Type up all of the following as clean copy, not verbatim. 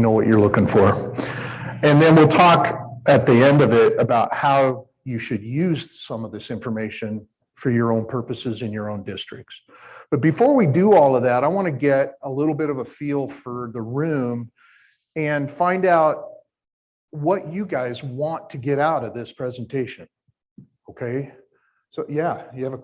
know what you're looking for. And then we'll talk at the end of it about how you should use some of this information for your own purposes in your own districts. But before we do all of that, I want to get a little bit of a feel for the room and find out what you guys want to get out of this presentation. Okay, so yeah, you have a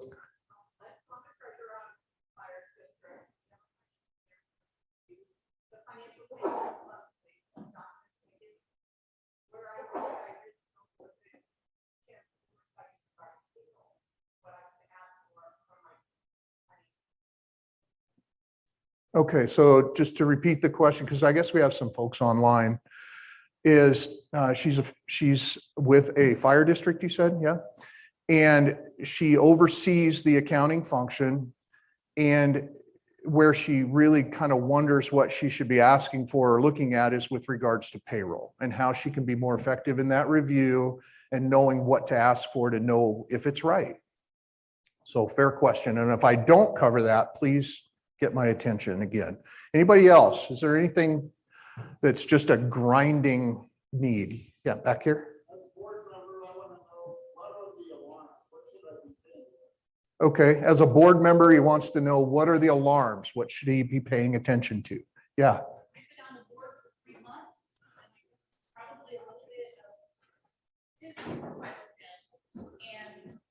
Okay, so just to repeat the question, because I guess we have some folks online, is she's with a fire district, you said, yeah? And she oversees the accounting function, and where she really kind of wonders what she should be asking for or looking at is with regards to payroll and how she can be more effective in that review and knowing what to ask for to know if it's right. So fair question. And if I don't cover that, please get my attention again. Anybody else? Is there anything that's just a grinding need? Yeah, back here. Okay, as a board member, he wants to know what are the alarms? What should he be paying attention to? Yeah. I've been on the board for 3 months, and it was probably a little bit of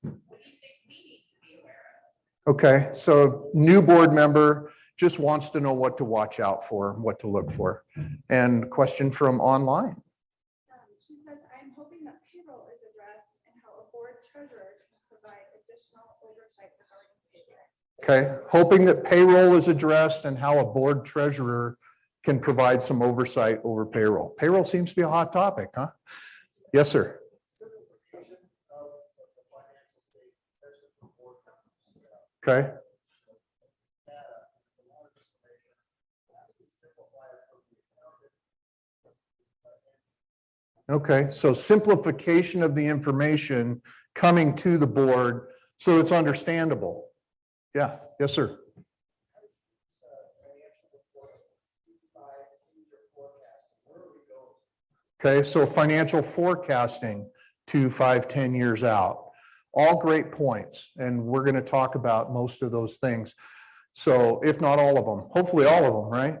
and what do you think we need to be aware of? Okay, so new board member just wants to know what to watch out for, what to look for. And question from online. She says, I'm hoping that payroll is addressed and how a board treasurer can provide additional oversight regarding payroll. Okay, hoping that payroll is addressed and how a board treasurer can provide some oversight over payroll. Payroll seems to be a hot topic, huh? Yes, sir. Okay. Okay, so simplification of the information coming to the board so it's understandable. Yeah, yes, sir. Okay, so financial forecasting 2, 5, 10 years out. All great points, and we're going to talk about most of those things. So if not all of them, hopefully all of them, right?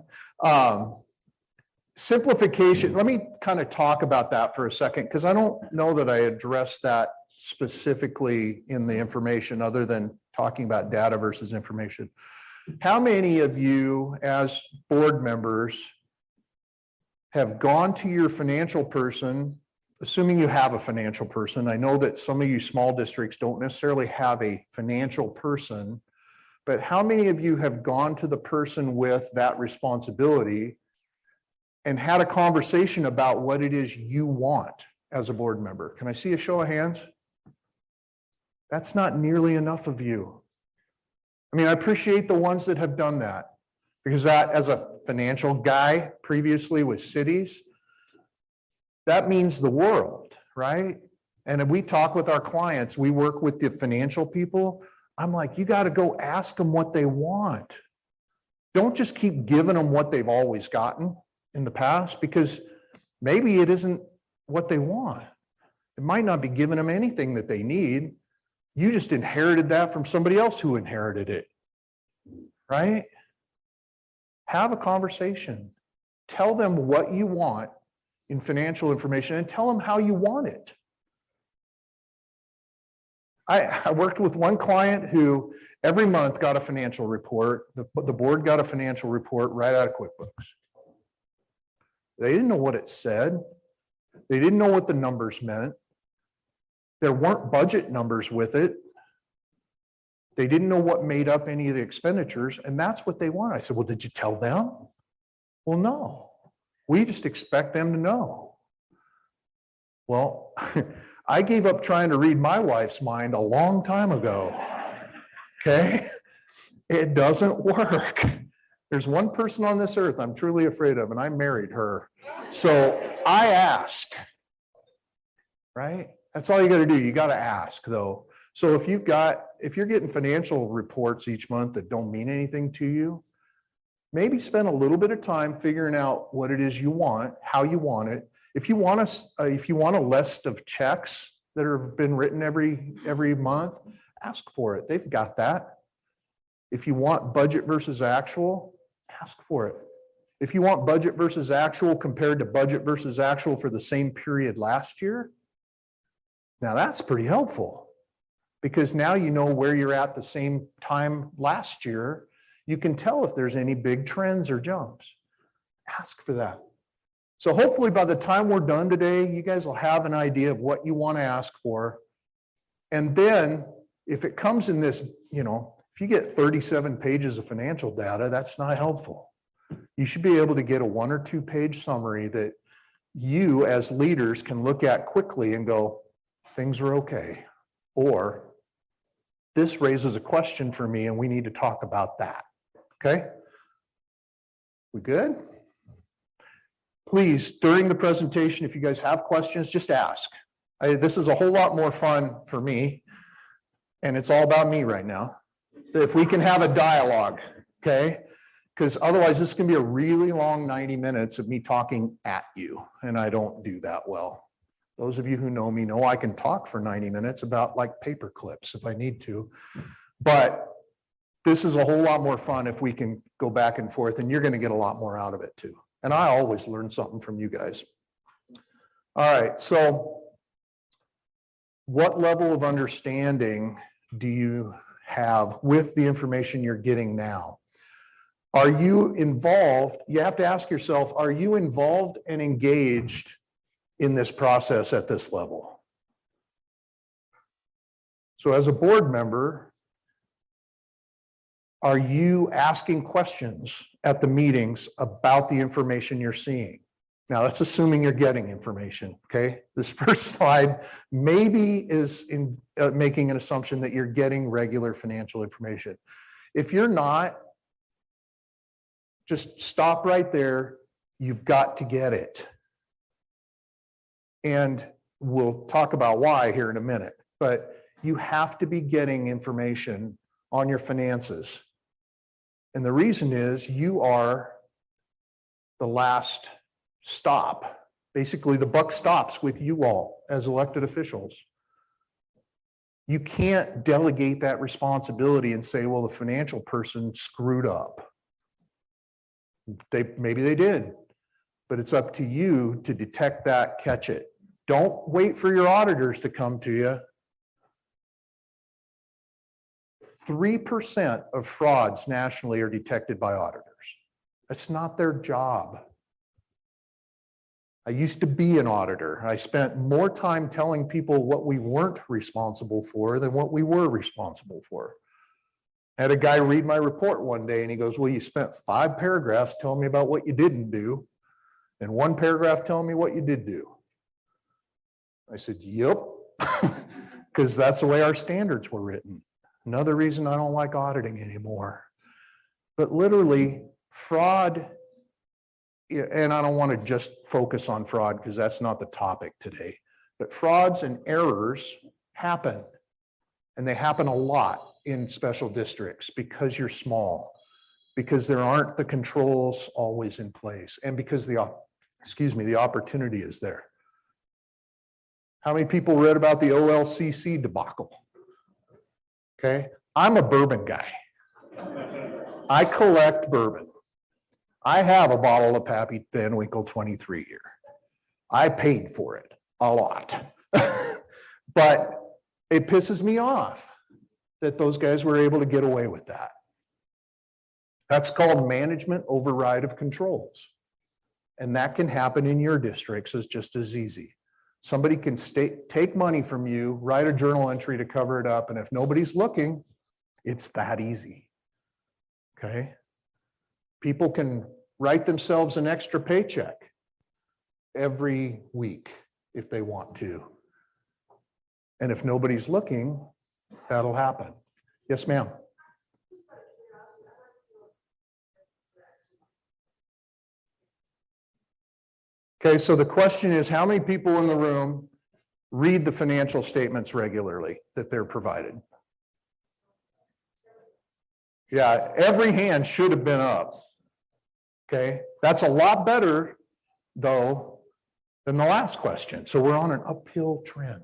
Simplification, let me kind of talk about that for a second, because I don't know that I addressed that specifically in the information other than talking about data versus information. How many of you as board members have gone to your financial person, assuming you have a financial person? I know that some of you small districts don't necessarily have a financial person, but how many of you have gone to the person with that responsibility and had a conversation about what it is you want as a board member? Can I see a show of hands? That's not nearly enough of you. I mean, I appreciate the ones that have done that, because that, as a financial guy previously with cities, that means the world, right? And if we talk with our clients, we work with the financial people. I'm like, you got to go ask them what they want. Don't just keep giving them what they've always gotten in the past, because maybe it isn't what they want. It might not be giving them anything that they need. You just inherited that from somebody else who inherited it, right? Have a conversation. Tell them what you want in financial information and tell them how you want it. I worked with one client who every month got a financial report. The board got a financial report right out of QuickBooks. They didn't know what it said. They didn't know what the numbers meant. There weren't budget numbers with it. They didn't know what made up any of the expenditures, and that's what they want. I said, well, did you tell them? Well, no. We just expect them to know. Well, I gave up trying to read my wife's mind a long time ago. Okay? It doesn't work. There's one person on this earth I'm truly afraid of, and I married her. So I ask, right? That's all you got to do. You got to ask, though. So if you're getting financial reports each month that don't mean anything to you, maybe spend a little bit of time figuring out what it is you want, how you want it. If you want a list of checks that have been written every month, ask for it. They've got that. If you want budget versus actual, ask for it. If you want budget versus actual compared to budget versus actual for the same period last year, now that's pretty helpful, because now you know where you're at the same time last year. You can tell if there's any big trends or jumps. Ask for that. So hopefully by the time we're done today, you guys will have an idea of what you want to ask for. And then if it comes in this, if you get 37 pages of financial data, that's not helpful. You should be able to get a 1 or 2 page summary that you as leaders can look at quickly and go, things are okay. Or this raises a question for me and we need to talk about that. Okay? We good? Please, during the presentation, if you guys have questions, just ask. This is a whole lot more fun for me, and it's all about me right now. If we can have a dialogue, okay? Because otherwise this can be a really long 90 minutes of me talking at you, and I don't do that well. Those of you who know me know I can talk for 90 minutes about like paper clips if I need to, but this is a whole lot more fun if we can go back and forth, and you're going to get a lot more out of it too. And I always learn something from you guys. All right, so what level of understanding do you have with the information you're getting now? Are you involved? You have to ask yourself, are you involved and engaged in this process at this level? So as a board member, are you asking questions at the meetings about the information you're seeing? Now that's assuming you're getting information, okay? This first slide maybe is making an assumption that you're getting regular financial information. If you're not, just stop right there. You've got to get it. And we'll talk about why here in a minute, but you have to be getting information on your finances. And the reason is you are the last stop. Basically, the buck stops with you all as elected officials. You can't delegate that responsibility and say, well, the financial person screwed up. Maybe they did, but it's up to you to detect that, catch it. Don't wait for your auditors to come to you. 3% of frauds nationally are detected by auditors. That's not their job. I used to be an auditor. I spent more time telling people what we weren't responsible for than what we were responsible for. I had a guy read my report one day and he goes, well, you spent 5 paragraphs telling me about what you didn't do and 1 paragraph telling me what you did do. I said, yep, because that's the way our standards were written. Another reason I don't like auditing anymore. But literally, fraud, and I don't want to just focus on fraud because that's not the topic today, but frauds and errors happen, and they happen a lot in special districts because you're small, because there aren't the controls always in place, and because the opportunity is there. How many people read about the OLCC debacle? Okay, I'm a bourbon guy. I collect bourbon. I have a bottle of Pappy Van Winkle 23 here. I paid for it a lot. But it pisses me off that those guys were able to get away with that. That's called management override of controls. And that can happen in your districts as just as easy. Somebody can take money from you, write a journal entry to cover it up, and if nobody's looking, it's that easy. Okay? People can write themselves an extra paycheck every week if they want to. And if nobody's looking, that'll happen. Yes, ma'am. Okay, so the question is, how many people in the room read the financial statements regularly that they're provided? Yeah, every hand should have been up. Okay, that's a lot better, though, than the last question. So we're on an uphill trend.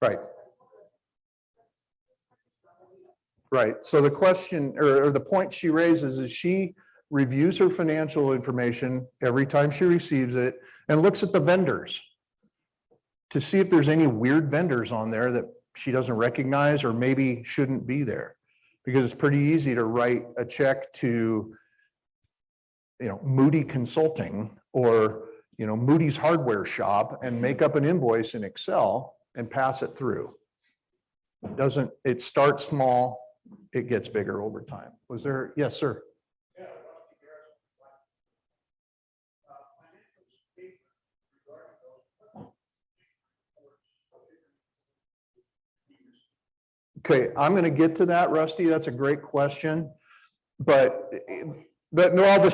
Right. Right. So the question or the point she raises is she reviews her financial information every time she receives it and looks at the vendors to see if there's any weird vendors on there that she doesn't recognize or maybe shouldn't be there. Because it's pretty easy to write a check to, Moody Consulting or, Moody's Hardware Shop and make up an invoice in Excel and pass it through. It starts small, it gets bigger over time. Was there, yes, sir. Okay, I'm going to get to that, Rusty. That's a great question. But no, the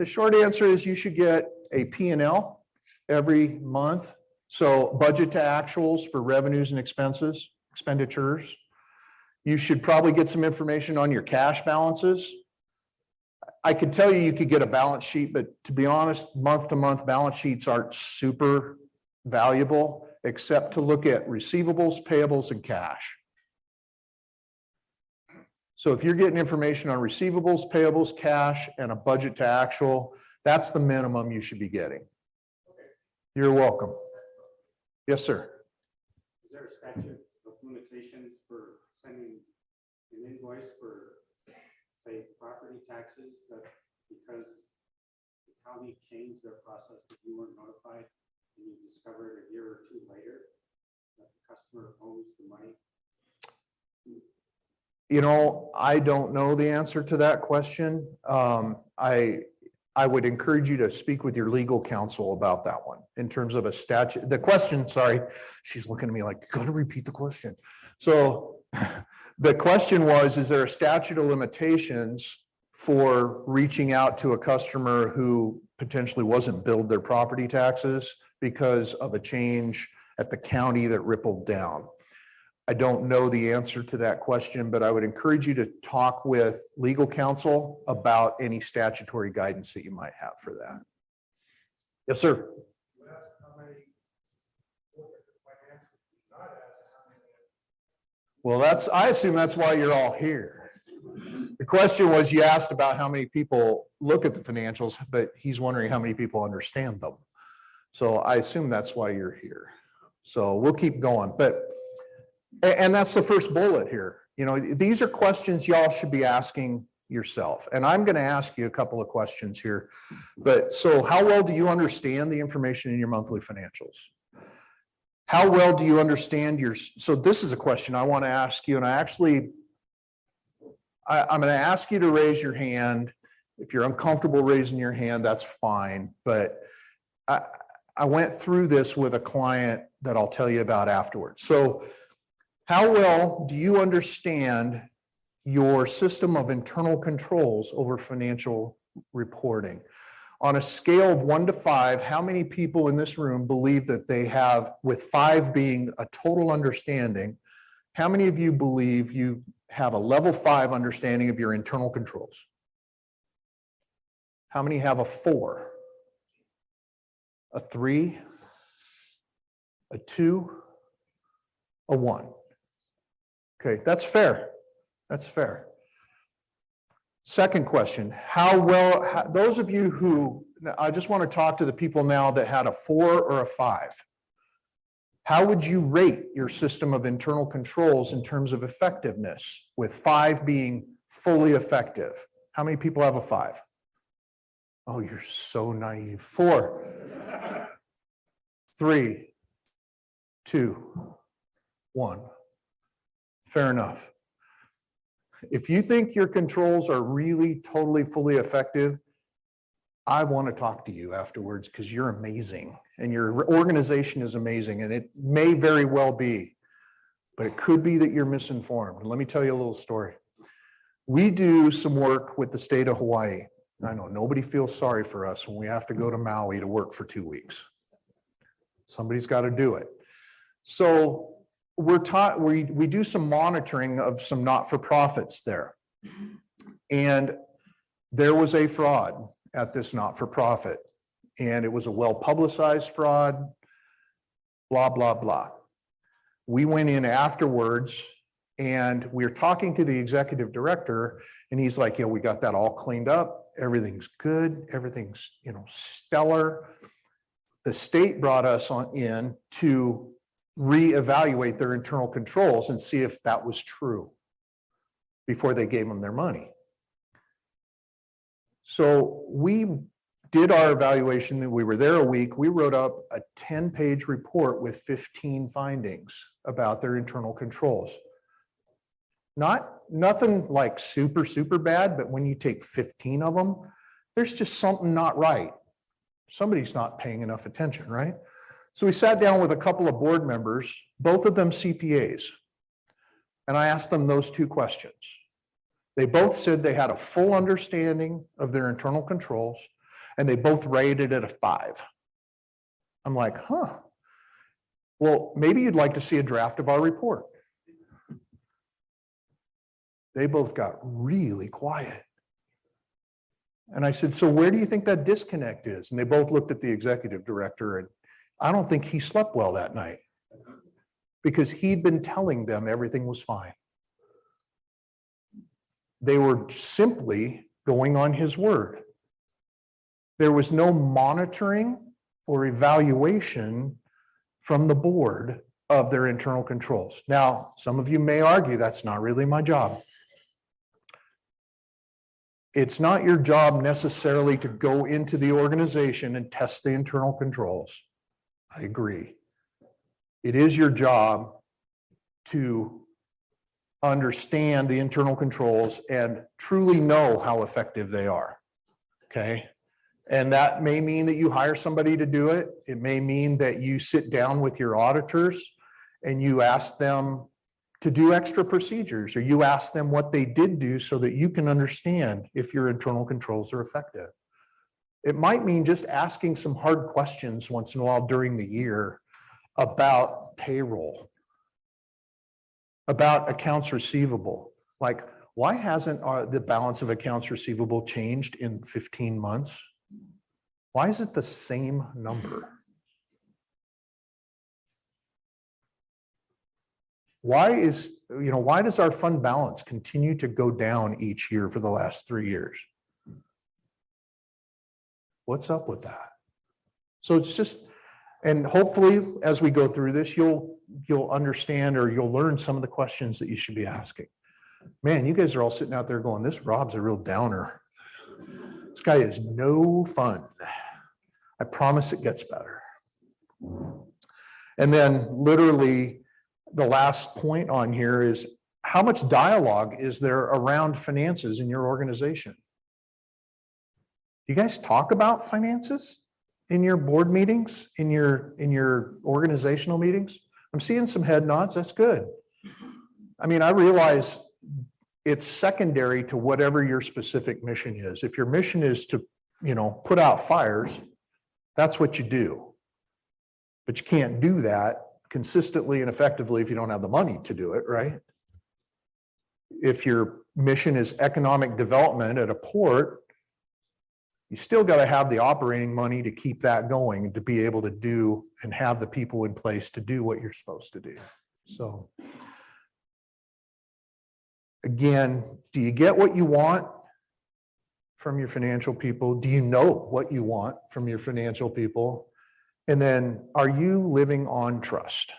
short answer is you should get a P&L every month. So budget to actuals for revenues and expenditures. You should probably get some information on your cash balances. I could tell you could get a balance sheet, but to be honest, month to month balance sheets aren't super valuable, except to look at receivables, payables, and cash. So if you're getting information on receivables, payables, cash, and a budget to actual, that's the minimum you should be getting. You're welcome. Yes, sir. Is there a statute of limitations for sending an invoice for, say, property taxes that because the county changed their process, but you weren't notified and you discovered a year or two later that the customer owes the money? I don't know the answer to that question. I would encourage you to speak with your legal counsel about that one in terms of a statute. The question, sorry, she's looking at me like, you got to repeat the question. So the question was, is there a statute of limitations for reaching out to a customer who potentially wasn't billed their property taxes because of a change at the county that rippled down? I don't know the answer to that question, but I would encourage you to talk with legal counsel about any statutory guidance that you might have for that. Yes, sir. Well, I assume that's why you're all here. The question was, you asked about how many people look at the financials, but he's wondering how many people understand them. So I assume that's why you're here. So we'll keep going, and that's the first bullet here. These are questions y'all should be asking yourself. And I'm going to ask you a couple of questions here. But so how well do you understand the information in your monthly financials? How well do you understand so this is a question I want to ask you. And I'm going to ask you to raise your hand. If you're uncomfortable raising your hand, that's fine. But I went through this with a client that I'll tell you about afterwards. So how well do you understand your system of internal controls over financial reporting? On a scale of 1 to 5, how many people in this room believe that they have, with 5 being a total understanding, how many of you believe you have a level 5 understanding of your internal controls? How many have a 4? A 3? A 2? A 1? Okay, that's fair. That's fair. Second question, those of you who, I just want to talk to the people now that had a 4 or a 5. How would you rate your system of internal controls in terms of effectiveness, with 5 being fully effective? How many people have a 5? Oh, you're so naive. 4, 3, 2, 1. Fair enough. If you think your controls are really totally fully effective, I want to talk to you afterwards because you're amazing and your organization is amazing, and it may very well be, but it could be that you're misinformed. Let me tell you a little story. We do some work with the state of Hawaii. I know nobody feels sorry for us when we have to go to Maui to work for 2 weeks. Somebody's got to do it. So we're taught, we do some monitoring of some not-for-profits there. And there was a fraud at this not-for-profit, and it was a well-publicized fraud, blah, blah, blah. We went in afterwards and we were talking to the executive director, and he's like, yeah, we got that all cleaned up. Everything's good. Everything's, stellar. The state brought us in to reevaluate their internal controls and see if that was true before they gave them their money. So we did our evaluation. We were there a week. We wrote up a 10-page report with 15 findings about their internal controls. Nothing like super, super bad, but when you take 15 of them, there's just something not right. Somebody's not paying enough attention, right? So we sat down with a couple of board members, both of them CPAs, and I asked them those two questions. They both said they had a full understanding of their internal controls, and they both rated it a 5. I'm like, huh. Well, maybe you'd like to see a draft of our report. They both got really quiet. And I said, so where do you think that disconnect is? And they both looked at the executive director, and I don't think he slept well that night because he'd been telling them everything was fine. They were simply going on his word. There was no monitoring or evaluation from the board of their internal controls. Now, some of you may argue that's not really my job. It's not your job necessarily to go into the organization and test the internal controls. I agree. It is your job to understand the internal controls and truly know how effective they are. Okay. And that may mean that you hire somebody to do it. It may mean that you sit down with your auditors and you ask them to do extra procedures, or you ask them what they did do so that you can understand if your internal controls are effective. It might mean just asking some hard questions once in a while during the year about payroll, about accounts receivable. Like, why hasn't the balance of accounts receivable changed in 15 months? Why is it the same number? Why does our fund balance continue to go down each year for the last 3 years? What's up with that? So it's just, and hopefully as we go through this, you'll understand, or you'll learn some of the questions that you should be asking. Man, you guys are all sitting out there going, this Rob's a real downer. This guy is no fun. I promise it gets better. And then literally the last point on here is, how much dialogue is there around finances in your organization? You guys talk about finances in your board meetings, in your organizational meetings? I'm seeing some head nods. That's good. I mean, I realize it's secondary to whatever your specific mission is. If your mission is to, put out fires, that's what you do. But you can't do that consistently and effectively if you don't have the money to do it, right? If your mission is economic development at a port, you still got to have the operating money to keep that going and to be able to do and have the people in place to do what you're supposed to do. So again, do you get what you want from your financial people? Do you know what you want from your financial people? And then, are you living on trust?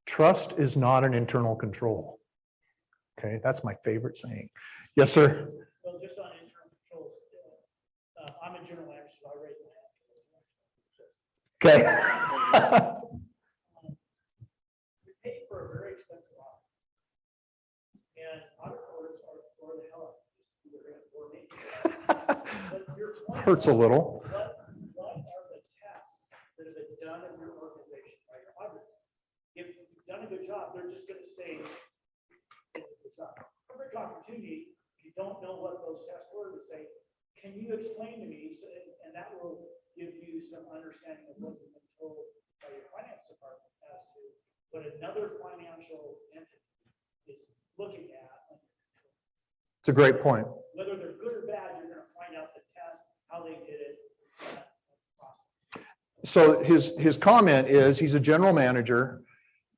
Trust is not an internal control. Okay, that's my favorite saying. Yes, sir. Well, just on internal controls, I'm a general manager, so I raise my hand. Okay. We pay for a very expensive audit. hurts a little. What are the tasks that have been done in your organization by your auditors? If you've done a good job, they're just gonna say, it's a perfect opportunity, if you don't know what those tests were, to say, can you explain to me? And that will give you some understanding of what you've been told by your finance department as to what another financial entity is looking at. It's a great point. Whether they're good or bad, you're gonna find out the test, how they did it. that process. So his comment is he's a general manager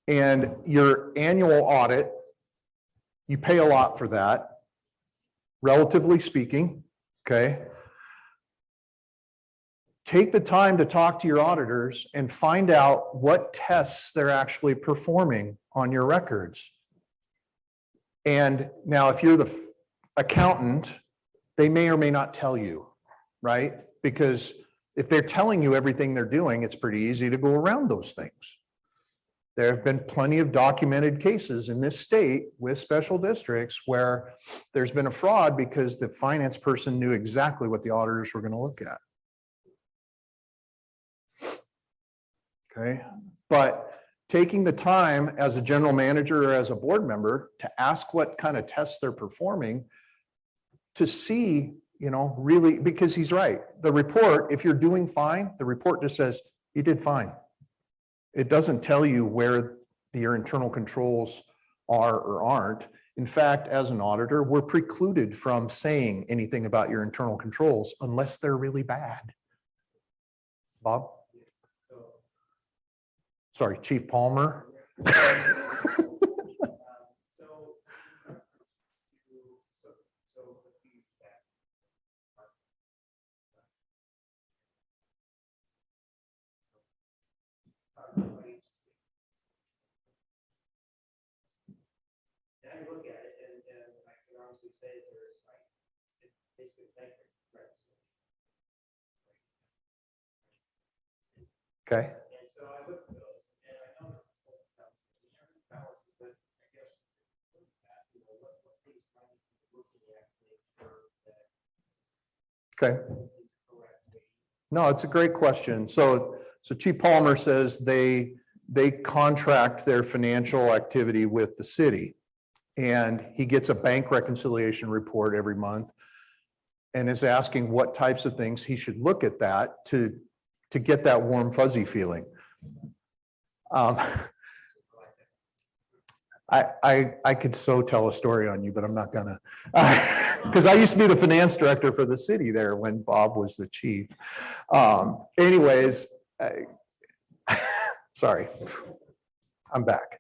and your annual audit, you pay a lot for that, relatively speaking, okay? Take the time to talk to your auditors and find out what tests they're actually performing on your records. And now if you're the accountant, they may or may not tell you, right? Because if they're telling you everything they're doing, it's pretty easy to go around those things. There have been plenty of documented cases in this state with special districts where there's been a fraud because the finance person knew exactly what the auditors were going to look at. Okay, but taking the time as a general manager or as a board member to ask what kind of tests they're performing to see, really, because he's right. The report, if you're doing fine, the report just says you did fine. It doesn't tell you where your internal controls are or aren't. In fact, as an auditor, we're precluded from saying anything about your internal controls unless they're really bad. Bob? Sorry, Chief Palmer. I look at it and I can honestly say there's like, it basically bank reconciliation. Okay. And so I look at those and I know there's supposed to be balances, but I guess what things might be looking at to make sure that. Okay. No, it's a great question. So Chief Palmer says they contract their financial activity with the city. And he gets a bank reconciliation report every month and is asking what types of things he should look at that to get that warm fuzzy feeling. I could so tell a story on you, but I'm not gonna, because I used to be the finance director for the city there when Bob was the chief. Anyways, sorry. I'm back.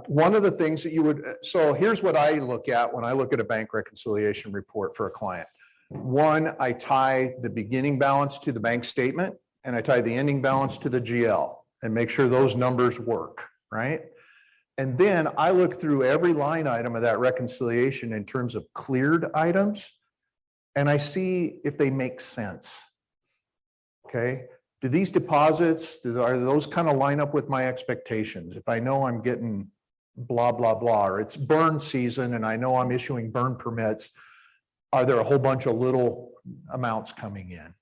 One of the things that you would, so here's what I look at when I look at a bank reconciliation report for a client. One, I tie the beginning balance to the bank statement and I tie the ending balance to the GL and make sure those numbers work, right? And then I look through every line item of that reconciliation in terms of cleared items and I see if they make sense. Okay. Do these deposits, are those kind of line up with my expectations? If I know I'm getting blah, blah, blah, or it's burn season and I know I'm issuing burn permits, are there a whole bunch of little amounts coming in?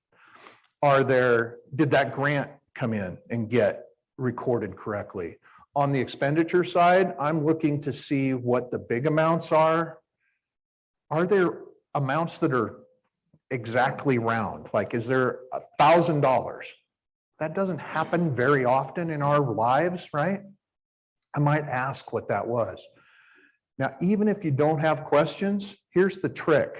Did that grant come in and get recorded correctly? On the expenditure side, I'm looking to see what the big amounts are. Are there amounts that are exactly round? Like, is there $1,000? That doesn't happen very often in our lives, right? I might ask what that was. Now, even if you don't have questions, here's the trick.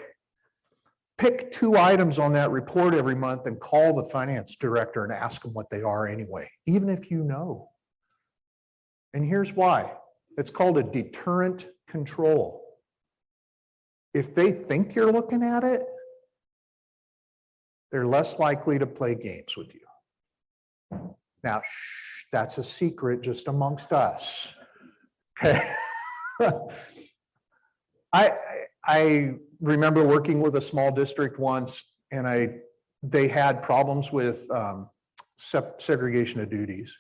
Pick 2 items on that report every month and call the finance director and ask them what they are anyway, even if you know. And here's why. It's called a deterrent control. If they think you're looking at it, they're less likely to play games with you. Now, that's a secret just amongst us. Okay. I remember working with a small district once, and they had problems with segregation of duties.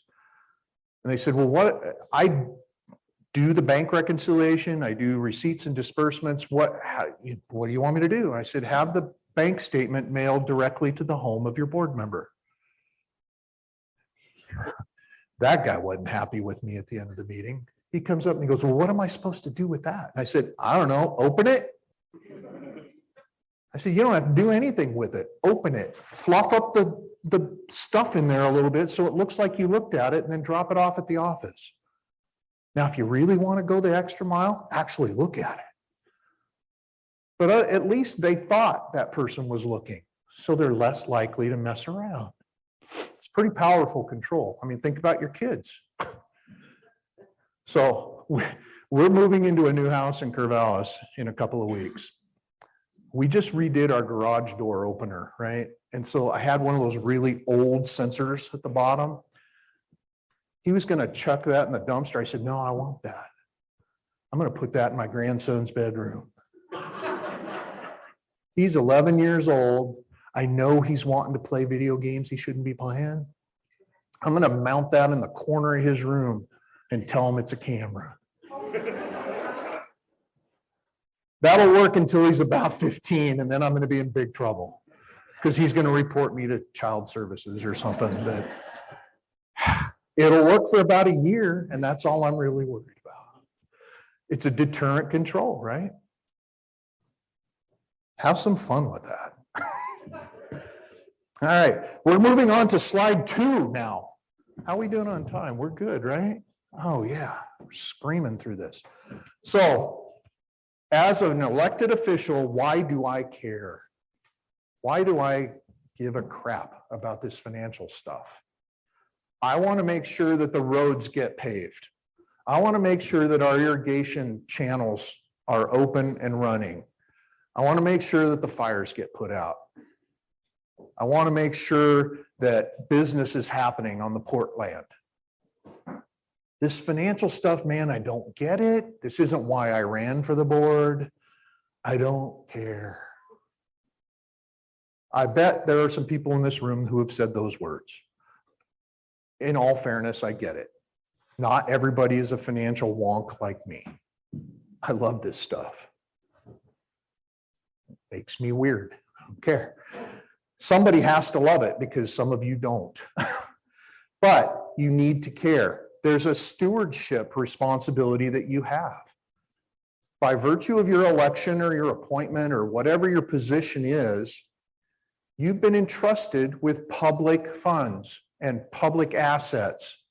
And they said, well, I do the bank reconciliation, I do receipts and disbursements. What do you want me to do? And I said, have the bank statement mailed directly to the home of your board member. That guy wasn't happy with me at the end of the meeting. He comes up and he goes, well, what am I supposed to do with that? And I said, I don't know, open it. I said, you don't have to do anything with it. Open it, fluff up the stuff in there a little bit so it looks like you looked at it, and then drop it off at the office. Now, if you really want to go the extra mile, actually look at it. But at least they thought that person was looking, so they're less likely to mess around. It's pretty powerful control. I mean, think about your kids. So we're moving into a new house in Corvallis in a couple of weeks. We just redid our garage door opener, right? And so I had one of those really old sensors at the bottom. He was going to chuck that in the dumpster. I said, no, I want that. I'm going to put that in my grandson's bedroom. He's 11 years old. I know he's wanting to play video games he shouldn't be playing. I'm going to mount that in the corner of his room and tell him it's a camera. That'll work until he's about 15, and then I'm going to be in big trouble because he's going to report me to child services or something. But it'll work for about a year, and that's all I'm really worried about. It's a deterrent control, right? Have some fun with that. All right, we're moving on to slide 2 now. How are we doing on time? We're good, right? Oh yeah, we're screaming through this. So, as an elected official, why do I care? Why do I give a crap about this financial stuff? I want to make sure that the roads get paved. I want to make sure that our irrigation channels are open and running. I want to make sure that the fires get put out. I want to make sure that business is happening on the port land. This financial stuff, man, I don't get it. This isn't why I ran for the board. I don't care. I bet there are some people in this room who have said those words. In all fairness, I get it. Not everybody is a financial wonk like me. I love this stuff. It makes me weird. I don't care. Somebody has to love it because some of you don't. But you need to care. There's a stewardship responsibility that you have. By virtue of your election or your appointment or whatever your position is, you've been entrusted with public funds and public assets.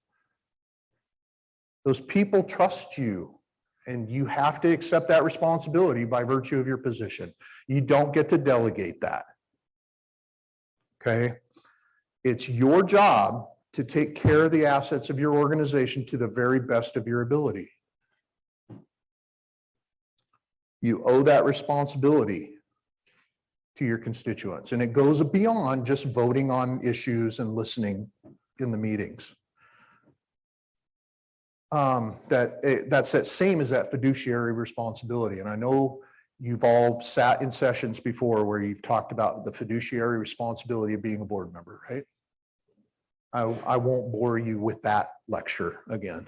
Those people trust you, and you have to accept that responsibility by virtue of your position. You don't get to delegate that. Okay? It's your job to take care of the assets of your organization to the very best of your ability. You owe that responsibility to your constituents, and it goes beyond just voting on issues and listening in the meetings. That's that same as that fiduciary responsibility. And I know you've all sat in sessions before where you've talked about the fiduciary responsibility of being a board member, right? I won't bore you with that lecture again.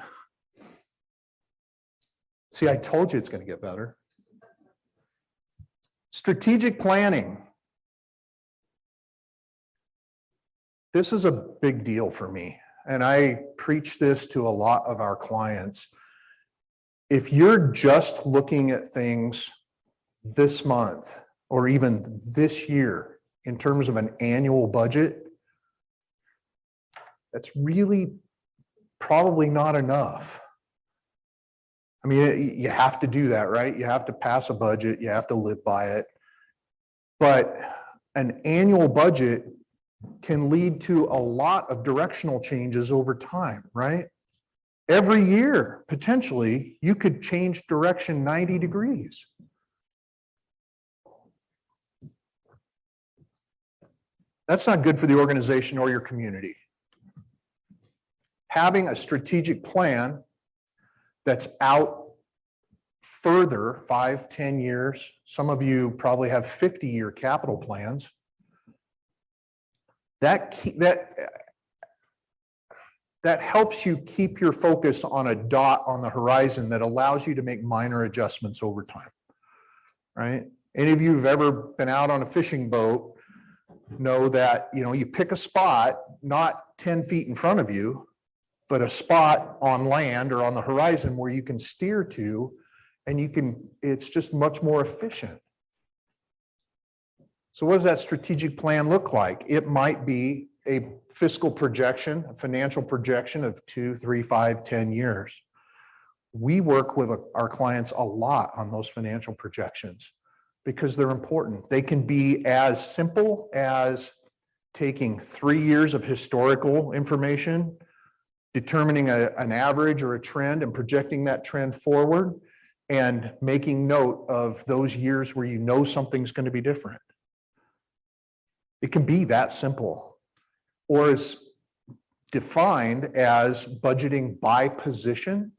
See, I told you it's going to get better. Strategic planning. This is a big deal for me, and I preach this to a lot of our clients. If you're just looking at things this month or even this year in terms of an annual budget, that's really probably not enough. I mean, you have to do that, right? You have to pass a budget, you have to live by it. But an annual budget can lead to a lot of directional changes over time, right? Every year, potentially, you could change direction 90 degrees. That's not good for the organization or your community. Having a strategic plan that's out further, 5, 10 years. Some of you probably have 50-year capital plans. That helps you keep your focus on a dot on the horizon that allows you to make minor adjustments over time, right? Any of you who've ever been out on a fishing boat know that, you pick a spot, not 10 feet in front of you, but a spot on land or on the horizon where you can steer to, and it's just much more efficient. So what does that strategic plan look like? It might be a fiscal projection, a financial projection of 2, 3, 5, 10 years. We work with our clients a lot on those financial projections because they're important. They can be as simple as taking 3 years of historical information, determining an average or a trend and projecting that trend forward, and making note of those years where you know something's going to be different. It can be that simple, or is defined as budgeting by position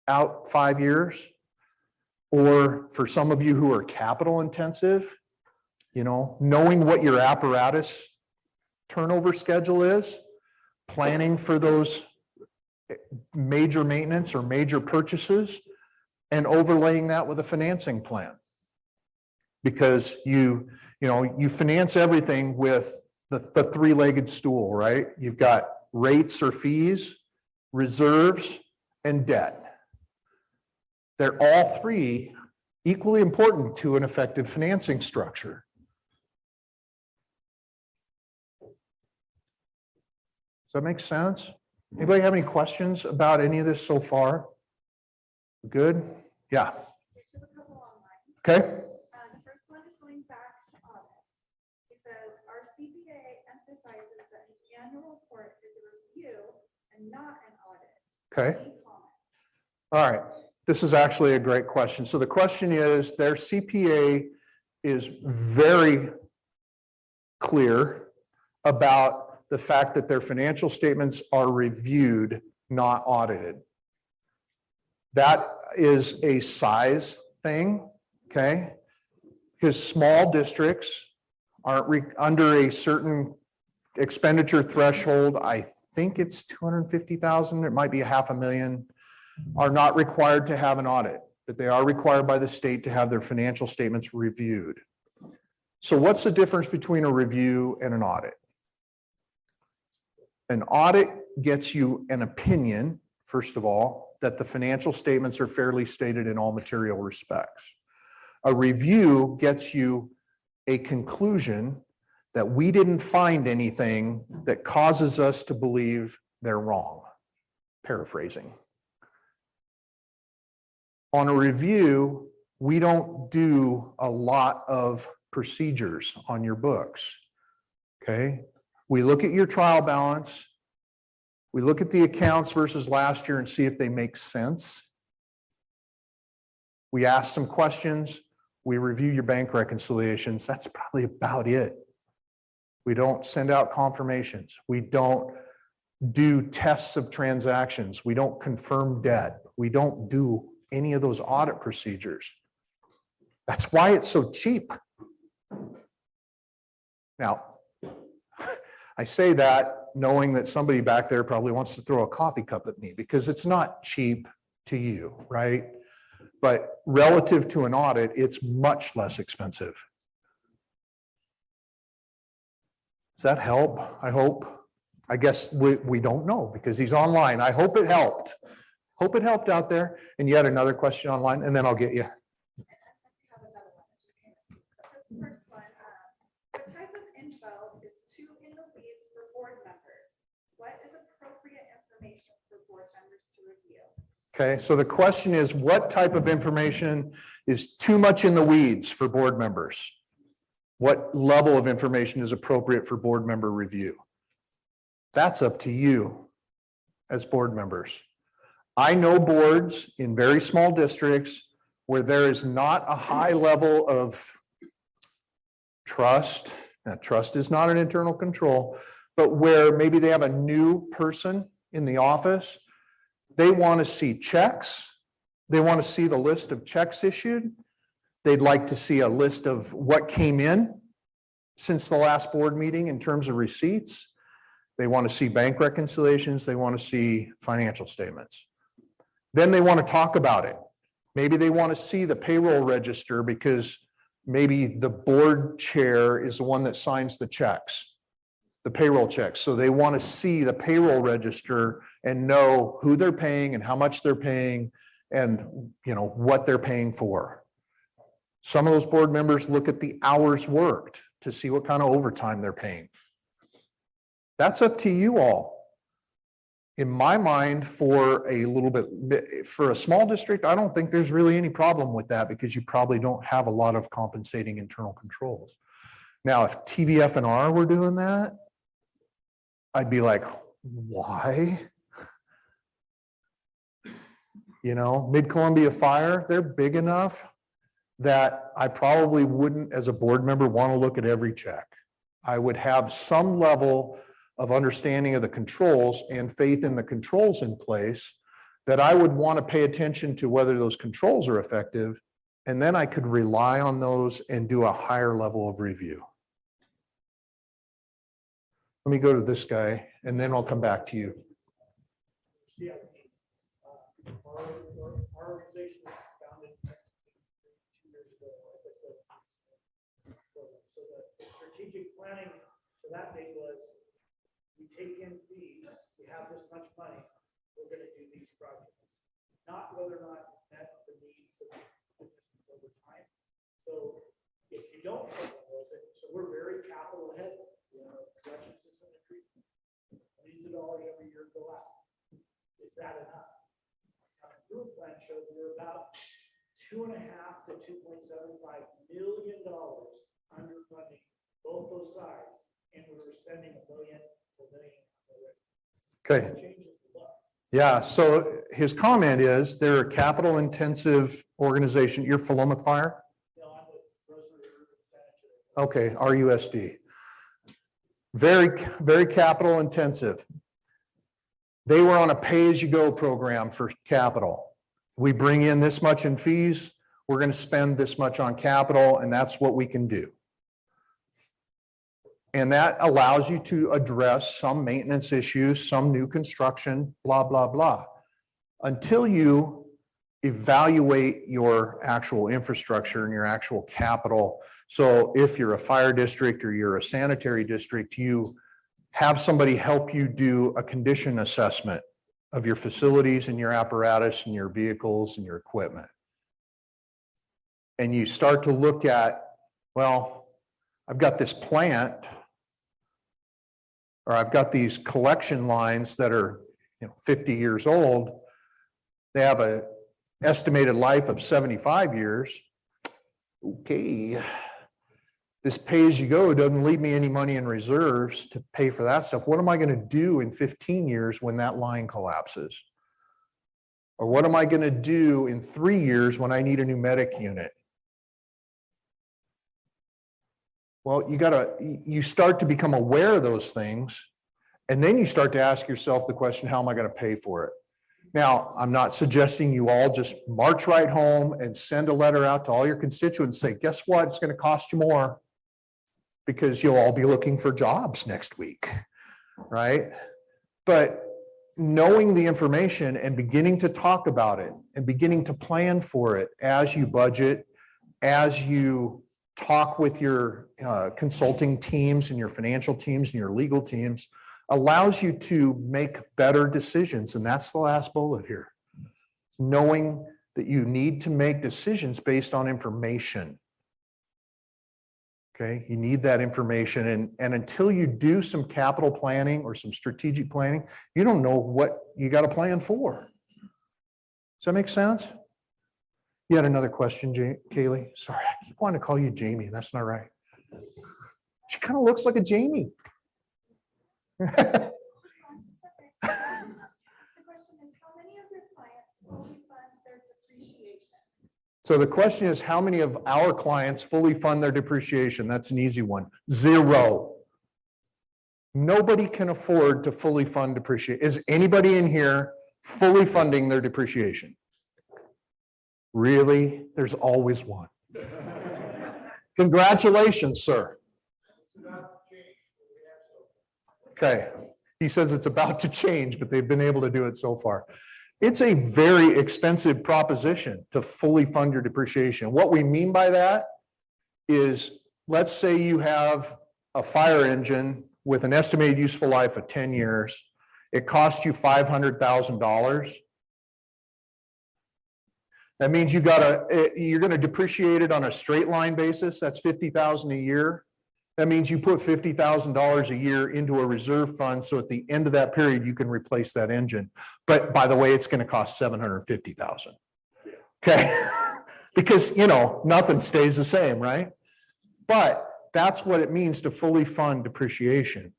out 5 years, or for some of you who are capital intensive, knowing what your apparatus turnover schedule is, planning for those major maintenance or major purchases, and overlaying that with a financing plan. Because you finance everything with the three-legged stool, right? You've got rates or fees, reserves, and debt. They're all three equally important to an effective financing structure. Does that make sense? Anybody have any questions about any of this so far? Good? Yeah. There's a couple online. Okay. The first one is going back to audits. It says, our CPA emphasizes that his annual report is a review and not an audit. Okay. Any comment? All right. This is actually a great question. So the question is, their CPA is very clear about the fact that their financial statements are reviewed, not audited. That is a size thing, okay? Because small districts aren't under a certain expenditure threshold. I think it's 250,000. It might be $500,000. Are not required to have an audit, but they are required by the state to have their financial statements reviewed. So what's the difference between a review and an audit? An audit gets you an opinion, first of all, that the financial statements are fairly stated in all material respects. A review gets you a conclusion that we didn't find anything that causes us to believe they're wrong. Paraphrasing. On a review, we don't do a lot of procedures on your books, okay? We look at your trial balance. We look at the accounts versus last year and see if they make sense. We ask some questions. We review your bank reconciliations. That's probably about it. We don't send out confirmations. We don't do tests of transactions. We don't confirm debt. We don't do any of those audit procedures. That's why it's so cheap. Now, I say that knowing that somebody back there probably wants to throw a coffee cup at me because it's not cheap to you, right? But relative to an audit, it's much less expensive. Does that help? I hope. I guess we don't know because he's online. I hope it helped. Hope it helped out there. And you had another question online, and then I'll get you. I have another one that just came in. The first one, what type of info is too in the weeds for board members? What is appropriate information for board members to review? Okay, so the question is, what type of information is too much in the weeds for board members? What level of information is appropriate for board member review? That's up to you as board members. I know boards in very small districts where there is not a high level of trust. Now, trust is not an internal control, but where maybe they have a new person in the office. They want to see checks. They want to see the list of checks issued. They'd like to see a list of what came in since the last board meeting in terms of receipts. They want to see bank reconciliations. They want to see financial statements. Then they want to talk about it. Maybe they want to see the payroll register because maybe the board chair is the one that signs the checks, the payroll checks. So they want to see the payroll register and know who they're paying and how much they're paying and, you know, what they're paying for. Some of those board members look at the hours worked to see what kind of overtime they're paying. That's up to you all. In my mind, for a small district, I don't think there's really any problem with that because you probably don't have a lot of compensating internal controls. Now, if TVF and R were doing that, I'd be like, why? You know, Mid-Columbia Fire, they're big enough that I probably wouldn't, as a board member, want to look at every check. I would have some level of understanding of the controls and faith in the controls in place that I would want to pay attention to whether those controls are effective. And then I could rely on those and do a higher level of review. Let me go to this guy and then I'll come back to you. CIP. Our organization was founded 2 years ago. So the strategic planning to that date was, we take in fees, we have this much money, we're gonna do these projects. Not whether or not it met the needs of the district over time. So if you don't, so we're very capital heavy, you know, collection system and treatment. Millions of dollars every year go out. Is that enough? Our improvement plan showed we're about $2.5 to $2.75 million underfunding both those sides, and we were spending $1 million per million already. Okay. Yeah, so his comment is they're a capital intensive organization. You're Philomath Fire? No, I'm with Rosemary Urban Sanitary. Okay, RUSD. Very capital intensive. They were on a pay-as-you-go program for capital. We bring in this much in fees, we're going to spend this much on capital, and that's what we can do. And that allows you to address some maintenance issues, some new construction, blah, blah, blah. Until you evaluate your actual infrastructure and your actual capital. So if you're a fire district or you're a sanitary district, you have somebody help you do a condition assessment of your facilities and your apparatus and your vehicles and your equipment. And you start to look at, well, I've got this plant, or I've got these collection lines that are, 50 years old. They have an estimated life of 75 years. Okay. This pay-as-you-go doesn't leave me any money in reserves to pay for that stuff. What am I going to do in 15 years when that line collapses? Or what am I going to do in 3 years when I need a pneumatic unit? Well, you start to become aware of those things, and then you start to ask yourself the question, how am I going to pay for it? Now, I'm not suggesting you all just march right home and send a letter out to all your constituents, say, guess what? It's going to cost you more because you'll all be looking for jobs next week, right? But knowing the information and beginning to talk about it and beginning to plan for it as you budget, as you talk with your consulting teams and your financial teams and your legal teams, allows you to make better decisions. And that's the last bullet here. Knowing that you need to make decisions based on information. Okay, you need that information. And until you do some capital planning or some strategic planning, you don't know what you got to plan for. Does that make sense? You had another question, Kaylee? Sorry, I keep wanting to call you Jamie. That's not right. She kind of looks like a Jamie. The question is, how many of your clients fully fund their depreciation? So the question is, how many of our clients fully fund their depreciation? That's an easy one. 0. Nobody can afford to fully fund depreciation. Is anybody in here fully funding their depreciation? Really? There's always one. Congratulations, sir. Okay. He says it's about to change, but they've been able to do it so far. It's a very expensive proposition to fully fund your depreciation. What we mean by that is, let's say you have a fire engine with an estimated useful life of 10 years. It costs you $500,000. That means you're going to depreciate it on a straight line basis. That's $50,000 a year. That means you put $50,000 a year into a reserve fund. So at the end of that period, you can replace that engine. But by the way, it's going to cost $750,000. Okay. Because, nothing stays the same, right? But that's what it means to fully fund depreciation.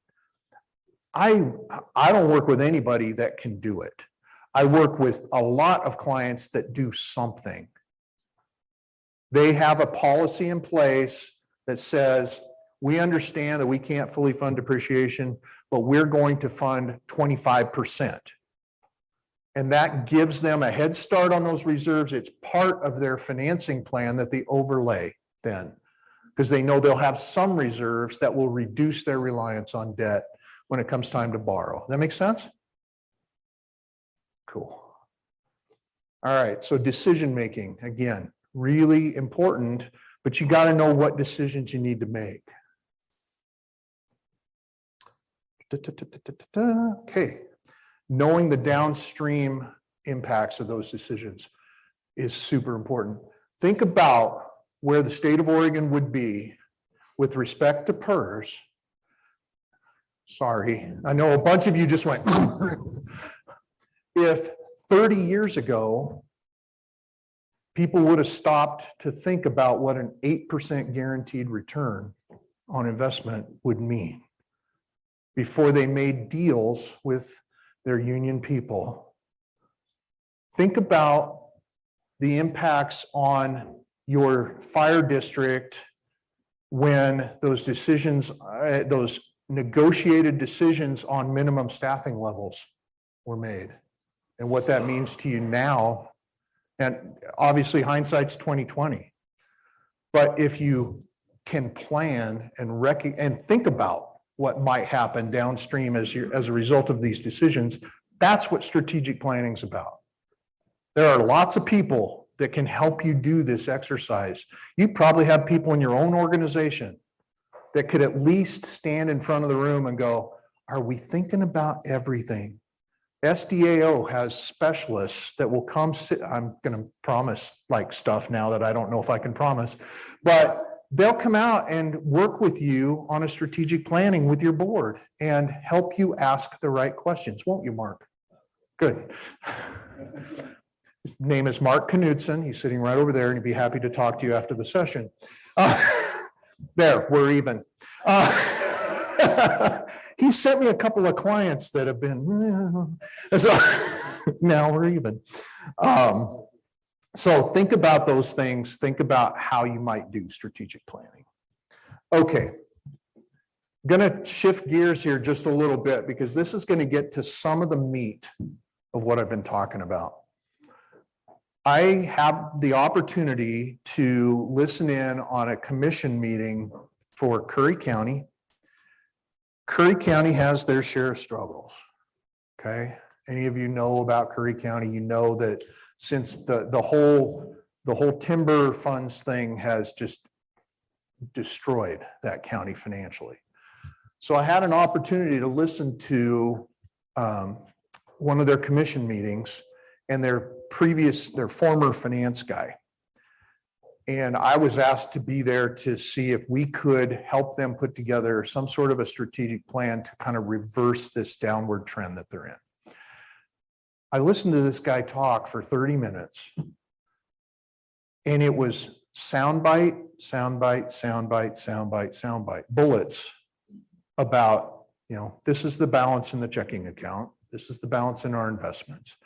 I don't work with anybody that can do it. I work with a lot of clients that do something. They have a policy in place that says, we understand that we can't fully fund depreciation, but we're going to fund 25%. And that gives them a head start on those reserves. It's part of their financing plan that they overlay then, because they know they'll have some reserves that will reduce their reliance on debt when it comes time to borrow. That makes sense? Cool. All right, so decision making, again, really important, but you got to know what decisions you need to make. Okay, knowing the downstream impacts of those decisions is super important. Think about where the state of Oregon would be with respect to PERS. Sorry, I know a bunch of you just went. If 30 years ago, people would have stopped to think about what an 8% guaranteed return on investment would mean before they made deals with their union people. Think about the impacts on your fire district when those decisions, those negotiated decisions on minimum staffing levels were made, and what that means to you now. And obviously hindsight's 2020. But if you can plan and think about what might happen downstream as a result of these decisions, that's what strategic planning is about. There are lots of people that can help you do this exercise. You probably have people in your own organization that could at least stand in front of the room and go, are we thinking about everything? SDAO has specialists that will come sit. I'm going to promise like stuff now that I don't know if I can promise, but they'll come out and work with you on a strategic planning with your board and help you ask the right questions. Won't you, Mark? Good. His name is Mark Knudsen. He's sitting right over there, and he'd be happy to talk to you after the session. There, we're even. He sent me a couple of clients that have been, so now we're even. So think about those things. Think about how you might do strategic planning. Okay. Going to shift gears here just a little bit because this is going to get to some of the meat of what I've been talking about. I have the opportunity to listen in on a commission meeting for Curry County. Curry County has their share of struggles. Okay. Any of you know about Curry County, you know that since the whole timber funds thing has just destroyed that county financially. So I had an opportunity to listen to one of their commission meetings and their former finance guy. And I was asked to be there to see if we could help them put together some sort of a strategic plan to kind of reverse this downward trend that they're in. I listened to this guy talk for 30 minutes. And it was soundbite, soundbite, soundbite, soundbite, soundbite, bullets about, this is the balance in the checking account. This is the balance in our investments.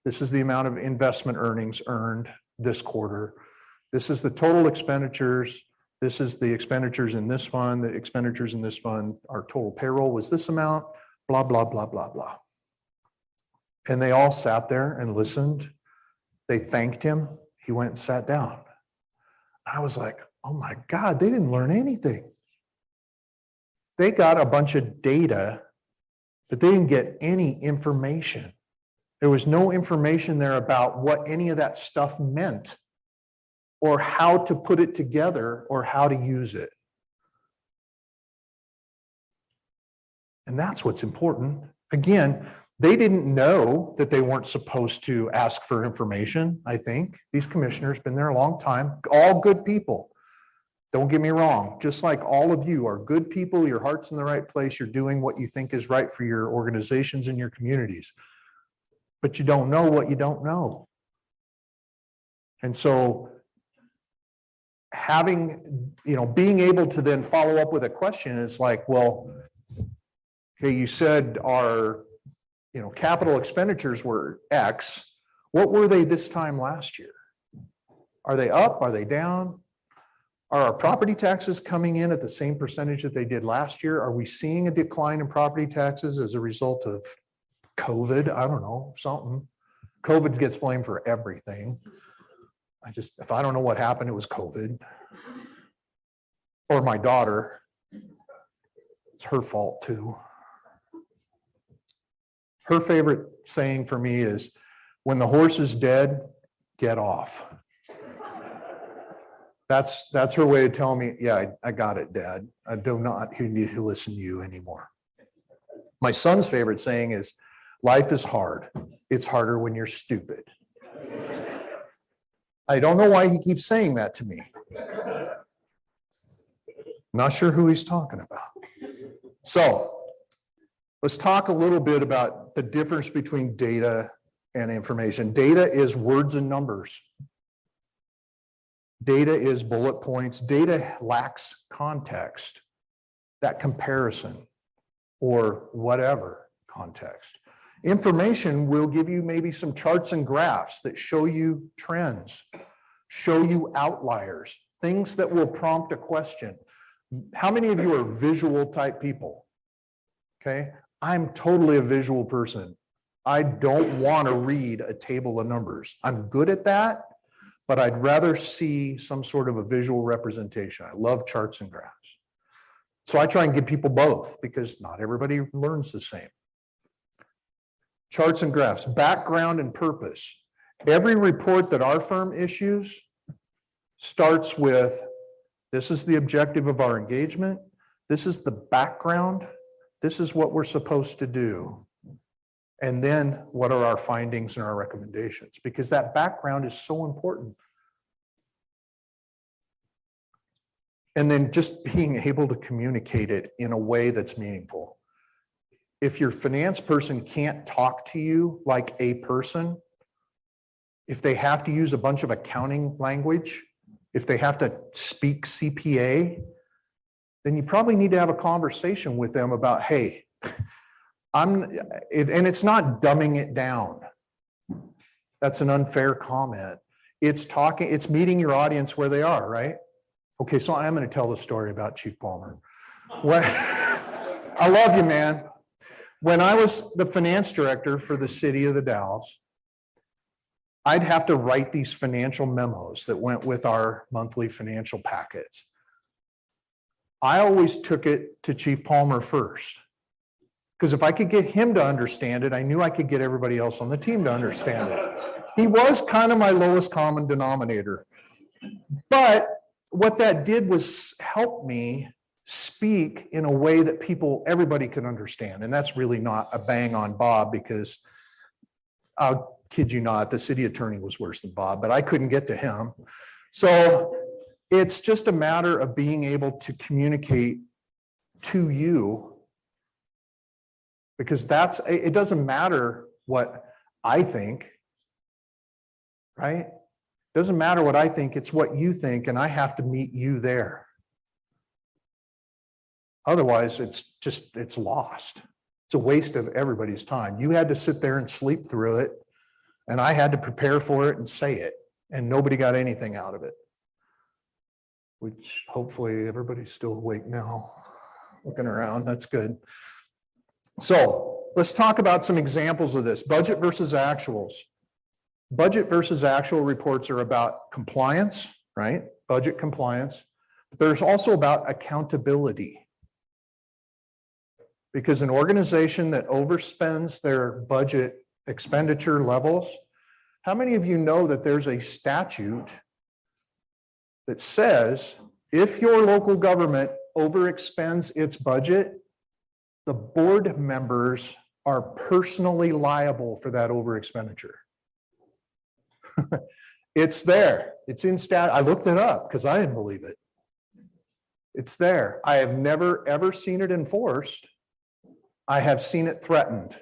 This is the amount of investment earnings earned this quarter. This is the total expenditures. This is the expenditures in this fund, the expenditures in this fund. Our total payroll was this amount, blah, blah, blah, blah, blah. And they all sat there and listened. They thanked him. He went and sat down. I was like, oh my God, they didn't learn anything. They got a bunch of data, but they didn't get any information. There was no information there about what any of that stuff meant or how to put it together or how to use it. And that's what's important. Again, they didn't know that they weren't supposed to ask for information, I think. These commissioners been there a long time, all good people. Don't get me wrong, just like all of you are good people, your heart's in the right place, you're doing what you think is right for your organizations and your communities. But you don't know what you don't know. And so having, being able to then follow up with a question is like, well, okay, you said our, capital expenditures were X. What were they this time last year? Are they up? Are they down? Are our property taxes coming in at the same percentage that they did last year? Are we seeing a decline in property taxes as a result of COVID? I don't know, something. COVID gets blamed for everything. If I don't know what happened, it was COVID. Or my daughter. It's her fault too. Her favorite saying for me is, when the horse is dead, get off. That's her way of telling me, yeah, I got it, Dad. I do not need to listen to you anymore. My son's favorite saying is, life is hard. It's harder when you're stupid. I don't know why he keeps saying that to me. Not sure who he's talking about. So let's talk a little bit about the difference between data and information. Data is words and numbers. Data is bullet points. Data lacks context, that comparison, or whatever context. Information will give you maybe some charts and graphs that show you trends, show you outliers, things that will prompt a question. How many of you are visual type people? Okay, I'm totally a visual person. I don't want to read a table of numbers. I'm good at that, but I'd rather see some sort of a visual representation. I love charts and graphs. So I try and give people both because not everybody learns the same. Charts and graphs, background and purpose. Every report that our firm issues starts with, this is the objective of our engagement. This is the background. This is what we're supposed to do. And then what are our findings and our recommendations? Because that background is so important. And then just being able to communicate it in a way that's meaningful. If your finance person can't talk to you like a person, if they have to use a bunch of accounting language, if they have to speak CPA, then you probably need to have a conversation with them about, hey, and it's not dumbing it down. That's an unfair comment. It's meeting your audience where they are, right? Okay, so I'm going to tell the story about Chief Palmer. I love you, man. When I was the finance director for the city of the Dalles, I'd have to write these financial memos that went with our monthly financial packets. I always took it to Chief Palmer first, because if I could get him to understand it, I knew I could get everybody else on the team to understand it. He was kind of my lowest common denominator. But what that did was help me speak in a way that everybody could understand. And that's really not a bang on Bob, because I'll kid you not, the city attorney was worse than Bob, but I couldn't get to him. So it's just a matter of being able to communicate to you, because it doesn't matter what I think, right? It doesn't matter what I think, it's what you think, and I have to meet you there. Otherwise, it's lost. It's a waste of everybody's time. You had to sit there and sleep through it, and I had to prepare for it and say it, and nobody got anything out of it. Which hopefully everybody's still awake now, looking around, that's good. So let's talk about some examples of this. Budget versus actuals. Budget versus actual reports are about compliance, right? Budget compliance. But there's also about accountability. Because an organization that overspends their budget expenditure levels. How many of you know that there's a statute that says if your local government overexpends its budget, the board members are personally liable for that overexpenditure? It's there. It's in stat. I looked it up because I didn't believe it. It's there. I have never, ever seen it enforced. I have seen it threatened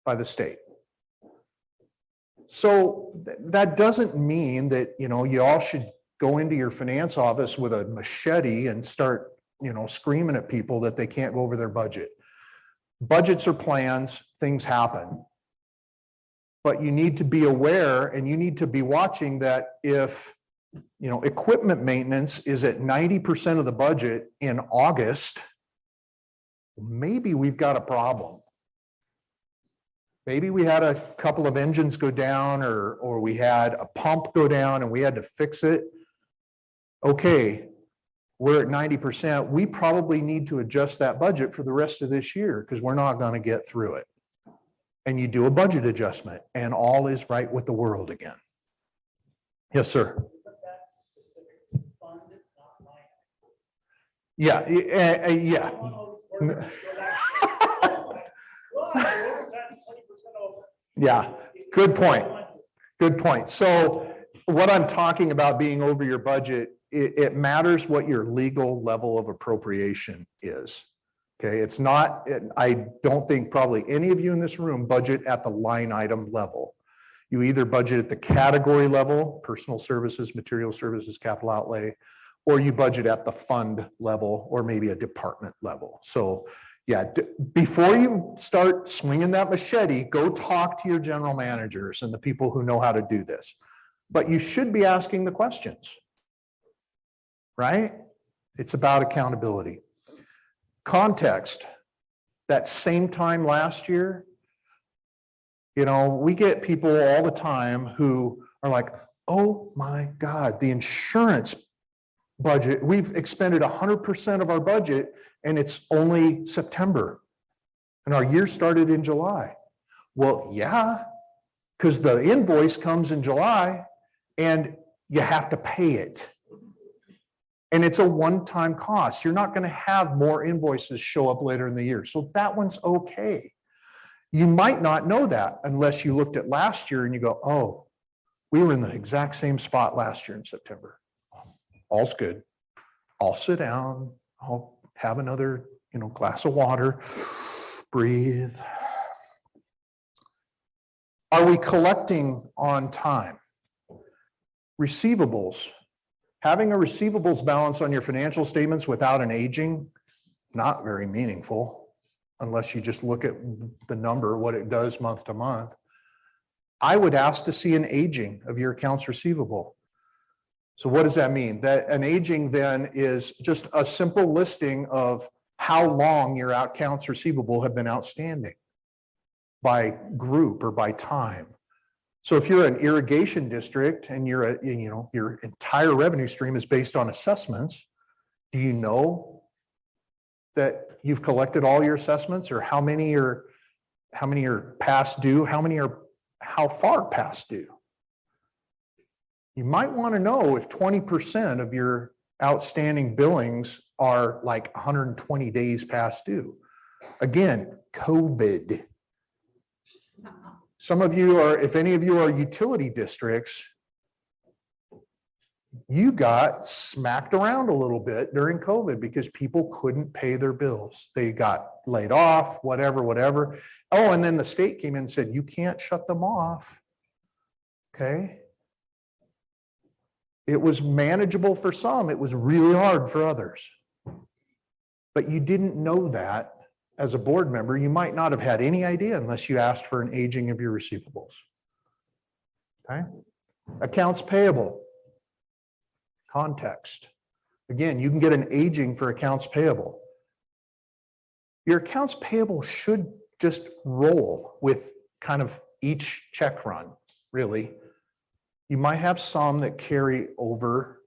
by the state. So that doesn't mean that, you know, you all should go into your finance office with a machete and start, you know, screaming at people that they can't go over their budget. Budgets are plans, things happen. But you need to be aware and you need to be watching that if, you know, equipment maintenance is at 90% of the budget in August, maybe we've got a problem. Maybe we had a couple of engines go down or we had a pump go down and we had to fix it. Okay, we're at 90%. We probably need to adjust that budget for the rest of this year because we're not going to get through it. And you do a budget adjustment and all is right with the world again. Yes, sir. Isn't that specific fund, not line? Yeah, yeah. Yeah, good point. Good point. So what I'm talking about being over your budget, it matters what your legal level of appropriation is. Okay, it's not, I don't think probably any of you in this room budget at the line item level. You either budget at the category level, personal services, material services, capital outlay, or you budget at the fund level or maybe a department level. So yeah, before you start swinging that machete, go talk to your general managers and the people who know how to do this. But you should be asking the questions, right? It's about accountability. Context, that same time last year, you know, we get people all the time who are like, oh my God, the insurance budget, we've expended 100% of our budget and it's only September and our year started in July. Well, yeah, because the invoice comes in July and you have to pay it. And it's a one-time cost. You're not going to have more invoices show up later in the year. So that one's okay. You might not know that unless you looked at last year and you go, oh, we were in the exact same spot last year in September. All's good. I'll sit down. I'll have another, you know, glass of water, breathe. Are we collecting on time? Receivables. Having a receivables balance on your financial statements without an aging, not very meaningful, unless you just look at the number, what it does month to month. I would ask to see an aging of your accounts receivable. So what does that mean? That an aging then is just a simple listing of how long your accounts receivable have been outstanding by group or by time. So if you're an irrigation district and you're you know, your entire revenue stream is based on assessments, do you know that you've collected all your assessments, or how many are past due? How far past due? You might want to know if 20% of your outstanding billings are like 120 days past due. Again, COVID. Some of you are, if any of you are utility districts, you got smacked around a little bit during COVID because people couldn't pay their bills. They got laid off, whatever. Oh, and then the state came in and said, you can't shut them off. Okay. It was manageable for some. It was really hard for others. But you didn't know that. As a board member, you might not have had any idea unless you asked for an aging of your receivables. Okay. Accounts payable. Context. Again, you can get an aging for accounts payable. Your accounts payable should just roll with kind of each check run, really. You might have some that carry over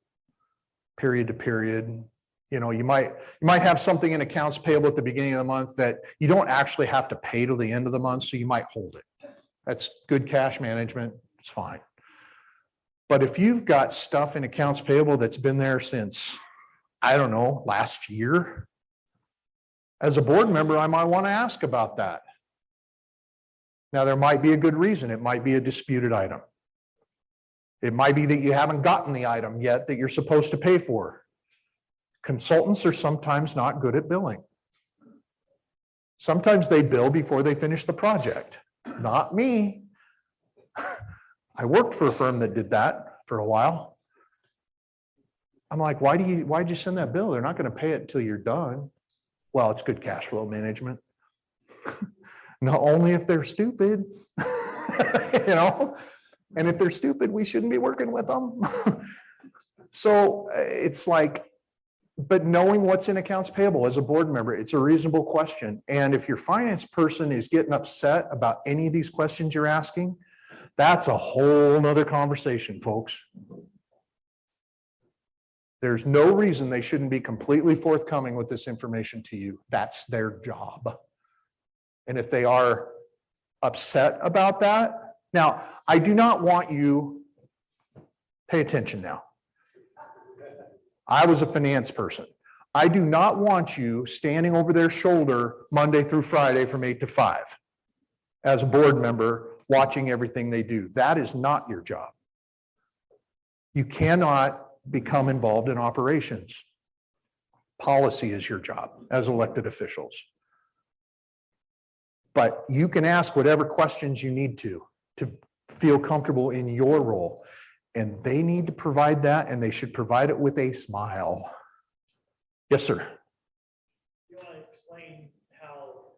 period to period. You know, you might have something in accounts payable at the beginning of the month that you don't actually have to pay till the end of the month, so you might hold it. That's good cash management. It's fine. But if you've got stuff in accounts payable that's been there since, I don't know, last year, as a board member, I might want to ask about that. Now, there might be a good reason. It might be a disputed item. It might be that you haven't gotten the item yet that you're supposed to pay for. Consultants are sometimes not good at billing. Sometimes they bill before they finish the project. Not me. I worked for a firm that did that for a while. I'm like, why'd you send that bill? They're not going to pay it until you're done. Well, it's good cash flow management. Not only if they're stupid, you know, and if they're stupid, we shouldn't be working with them. So it's like, but knowing what's in accounts payable as a board member, it's a reasonable question. And if your finance person is getting upset about any of these questions you're asking, that's a whole nother conversation, folks. There's no reason they shouldn't be completely forthcoming with this information to you. That's their job. And if they are upset about that, now, I do not want you, pay attention now. I was a finance person. I do not want you standing over their shoulder Monday through Friday from 8 to 5 as a board member watching everything they do. That is not your job. You cannot become involved in operations. Policy is your job as elected officials. But you can ask whatever questions you need to feel comfortable in your role. And they need to provide that, and they should provide it with a smile. Yes, sir. You want to explain how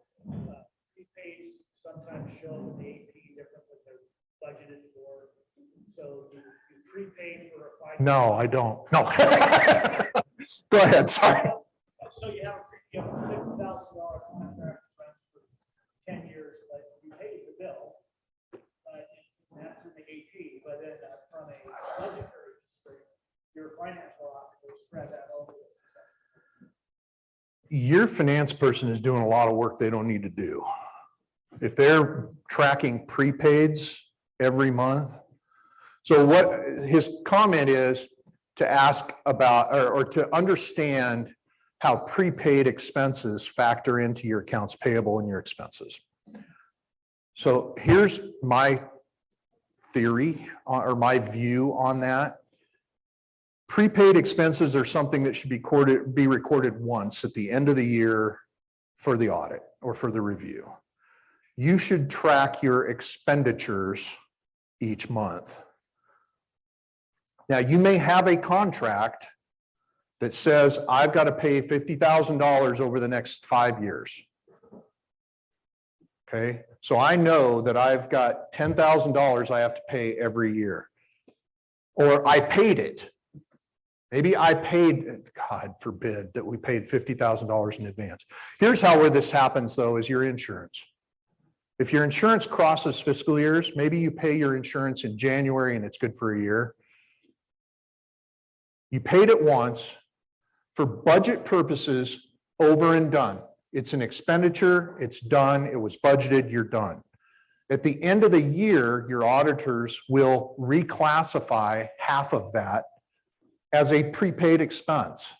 prepays sometimes show the AP different what they're budgeted for? So you prepay for a 5. No, I don't. No. Go ahead, sorry. So you have $50,000 contract for 10 years, but you paid the bill. That's in the AP, but then from a budgetary, your financial officer spread that over the success. Your finance person is doing a lot of work they don't need to do. If they're tracking prepaids every month. So what his comment is to ask about or to understand how prepaid expenses factor into your accounts payable and your expenses. So here's my theory or my view on that. Prepaid expenses are something that should be recorded once at the end of the year for the audit or for the review. You should track your expenditures each month. Now, you may have a contract that says, I've got to pay $50,000 over the next 5 years. Okay, so I know that I've got $10,000 I have to pay every year. Or I paid it. Maybe I paid, God forbid that we paid $50,000 in advance. Here's where this happens though, is your insurance. If your insurance crosses fiscal years, maybe you pay your insurance in January and it's good for a year. You paid it once for budget purposes, over and done. It's an expenditure, it's done, it was budgeted, you're done. At the end of the year, your auditors will reclassify half of that as a prepaid expense.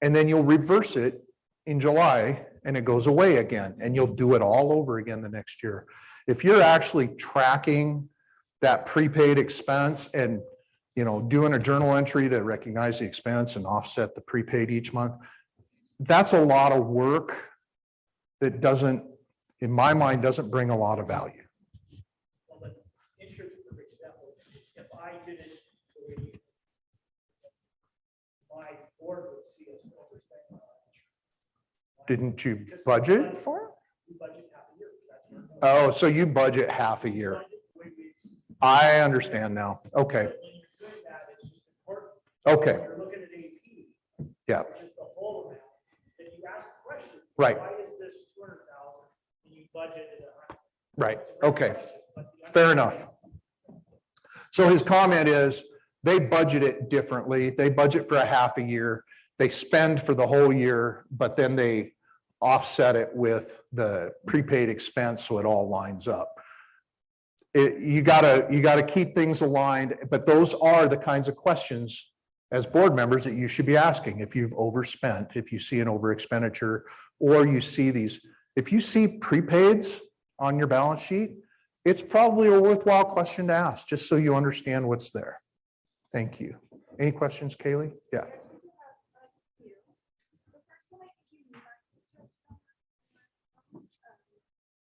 And then you'll reverse it in July and it goes away again, and you'll do it all over again the next year. If you're actually tracking that prepaid expense and doing a journal entry to recognize the expense and offset the prepaid each month, that's a lot of work that doesn't, in my mind, doesn't bring a lot of value. Well, but insurance, for example, if I did it the way my board would see us overspending on insurance. Didn't you budget for it? We budget half a year. That's Oh, so you budget half a year. I understand now. Okay. Okay. You're looking at AP. Yeah. Which is the whole amount. Then you ask the question. Right. Why is this 200,000 and you budgeted 100? Right. Okay. Fair enough. So his comment is they budget it differently. They budget for a half a year. They spend for the whole year, but then they offset it with the prepaid expense so it all lines up. you gotta keep things aligned, but those are the kinds of questions as board members that you should be asking if you've overspent, if you see an over expenditure, or you see these, if you see prepaids on your balance sheet, it's probably a worthwhile question to ask, just so you understand what's there. Thank you. Any questions, Kaylee? Yeah. I actually do have a few. The first one I think you might have touched on.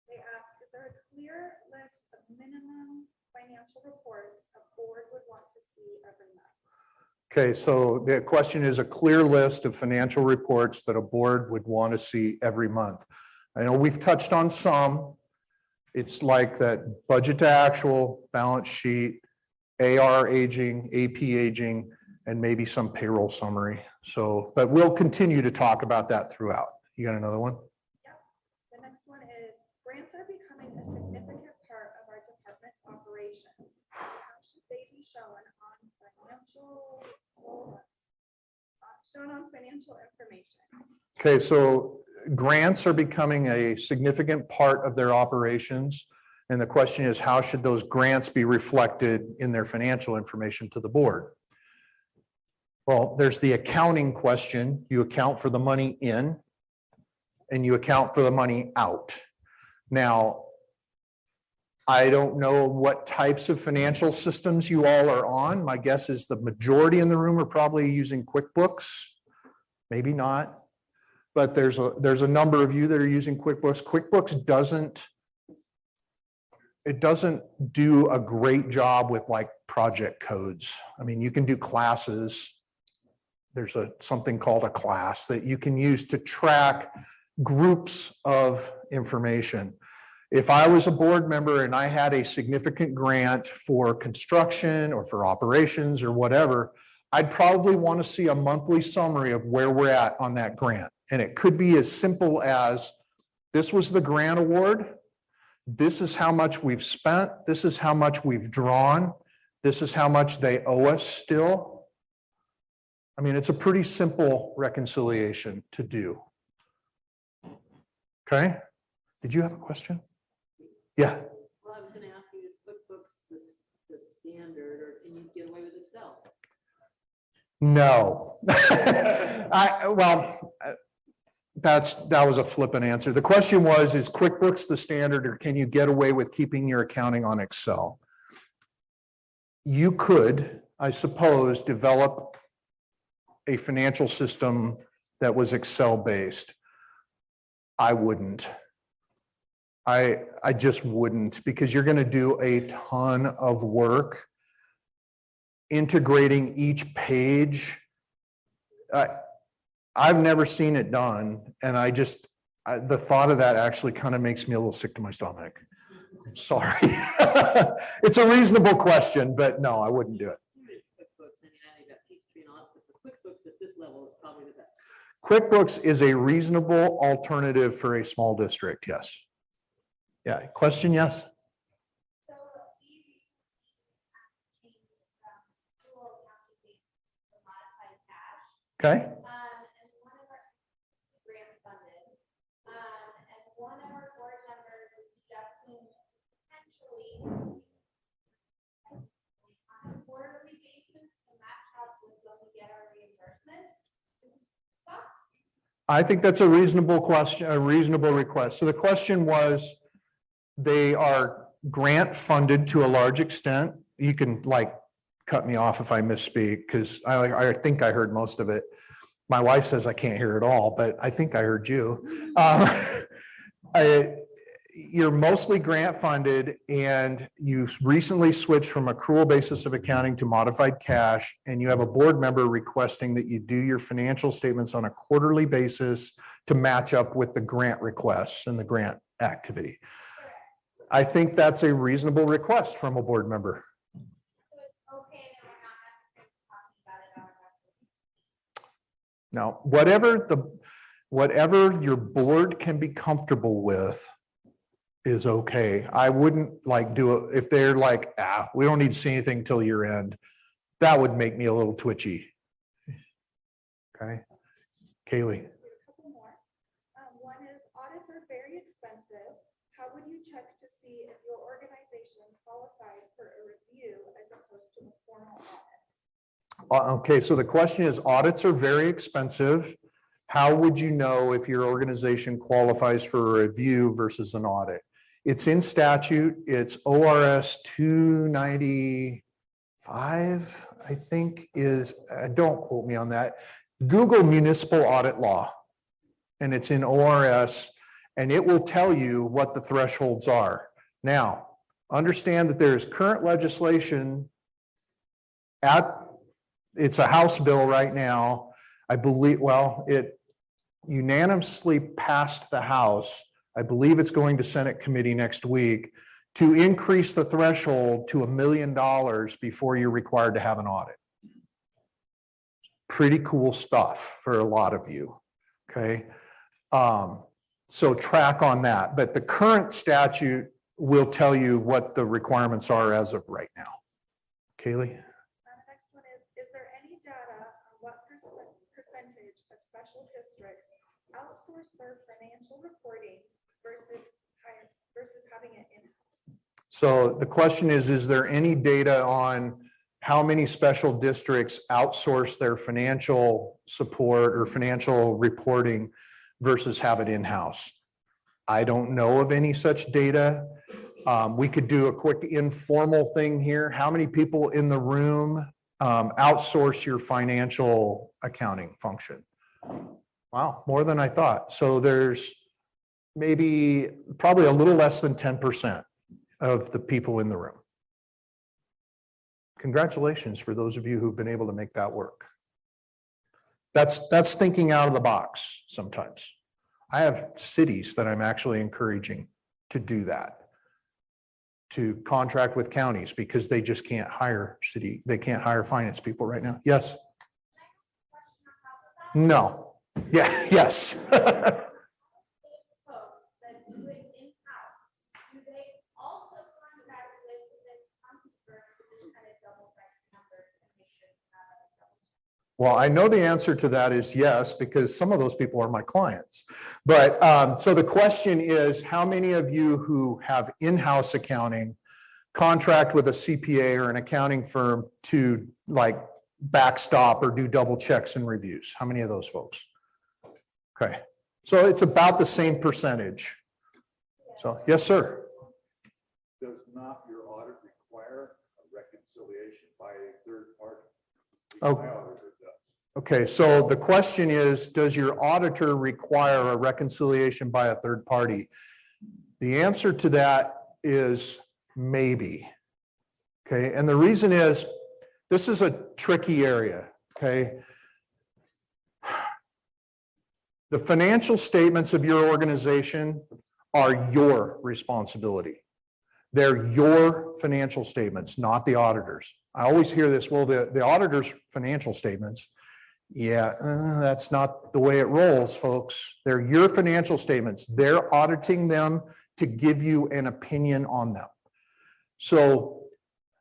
They ask, is there a clear list of minimum financial reports a board would want to see every month? Okay, so the question is a clear list of financial reports that a board would want to see every month. I know we've touched on some. It's like that budget to actual, balance sheet, AR aging, AP aging, and maybe some payroll summary. So, but we'll continue to talk about that throughout. You got another one? The next one is, grants are becoming a significant part of our department's operations. How should they be shown on financial information? Okay, so grants are becoming a significant part of their operations. And the question is, how should those grants be reflected in their financial information to the board? Well, there's the accounting question. You account for the money in and you account for the money out. Now, I don't know what types of financial systems you all are on. My guess is the majority in the room are probably using QuickBooks. Maybe not, but there's a number of you that are using QuickBooks. QuickBooks doesn't do a great job with like project codes. I mean, you can do classes. There's something called a class that you can use to track groups of information. If I was a board member and I had a significant grant for construction or for operations or whatever, I'd probably want to see a monthly summary of where we're at on that grant. And it could be as simple as, this was the grant award. This is how much we've spent. This is how much we've drawn. This is how much they owe us still. I mean, it's a pretty simple reconciliation to do. Okay. Did you have a question? Yeah. Well, I was going to ask you, is QuickBooks the standard, or can you get away with Excel? No. That was a flippant answer. The question was, is QuickBooks the standard, or can you get away with keeping your accounting on Excel? You could, I suppose, develop a financial system that was Excel based. I wouldn't. I just wouldn't, because you're going to do a ton of work integrating each page. I've never seen it done, and the thought of that actually kind of makes me a little sick to my stomach. I'm sorry. It's a reasonable question, but no, I wouldn't do it. QuickBooks, I mean, I know you got Peachtree and all that stuff, but QuickBooks at this level is probably the best. QuickBooks is a reasonable alternative for a small district, yes. Yeah, question, yes? So we recently changed from dual accounting basis to modified cash. Okay. And one of our grant funded, and one of our board members is suggesting potentially on a quarterly basis to match up with when we get our reimbursements. Thoughts? I think that's a reasonable question, a reasonable request. So the question was, they are grant funded to a large extent. You can like cut me off if I misspeak, because I think I heard most of it. My wife says I can't hear it all, but I think I heard you. You're mostly grant funded, and you recently switched from accrual basis of accounting to modified cash, and you have a board member requesting that you do your financial statements on a quarterly basis to match up with the grant requests and the grant activity. I think that's a reasonable request from a board member. So it's okay that we're not necessarily talking about it on a regular basis. Now, whatever your board can be comfortable with is okay. I wouldn't like do it if they're like, we don't need to see anything till year end. That would make me a little twitchy. Okay, Kaylee. A couple more. One is, audits are very expensive. How would you check to see if your organization qualifies for a review as opposed to a formal audit? Okay, so the question is, audits are very expensive. How would you know if your organization qualifies for a review versus an audit? It's in statute, it's ORS 295, I think is, don't quote me on that. Google municipal audit law, and it's in ORS, and it will tell you what the thresholds are. Now, understand that there is current legislation it's a House bill right now. I believe, well, it unanimously passed the House. I believe it's going to Senate committee next week to increase the threshold to $1 million before you're required to have an audit. Pretty cool stuff for a lot of you, okay? So track on that, but the current statute will tell you what the requirements are as of right now. Kaylee? The next one is there any data on what percentage of special districts outsource their financial reporting versus having it in-house? So the question is there any data on how many special districts outsource their financial support or financial reporting versus have it in-house? I don't know of any such data. We could do a quick informal thing here. How many people in the room outsource your financial accounting function? Wow, more than I thought. So there's probably a little less than 10% of the people in the room. Congratulations for those of you who've been able to make that work. That's thinking out of the box sometimes. I have cities that I'm actually encouraging to do that, to contract with counties because they just can't hire they can't hire finance people right now. Yes? No. Yeah, yes. Those folks that do it in-house, do they also contract with the accounting firm to just kind of double check numbers and make sure you have a double check? Well, I know the answer to that is yes, because some of those people are my clients. But so the question is, how many of you who have in-house accounting contract with a CPA or an accounting firm to like backstop or do double checks and reviews? How many of those folks? Okay, so it's about the same percentage. So, yes, sir. Does not your audit require a reconciliation by a third party? Oh. My auditor does. Okay, so the question is, does your auditor require a reconciliation by a third party? The answer to that is maybe. Okay, and the reason is, this is a tricky area, okay? The financial statements of your organization are your responsibility. They're your financial statements, not the auditor's. I always hear this, well, the auditor's financial statements. Yeah, that's not the way it rolls, folks. They're your financial statements. They're auditing them to give you an opinion on them. So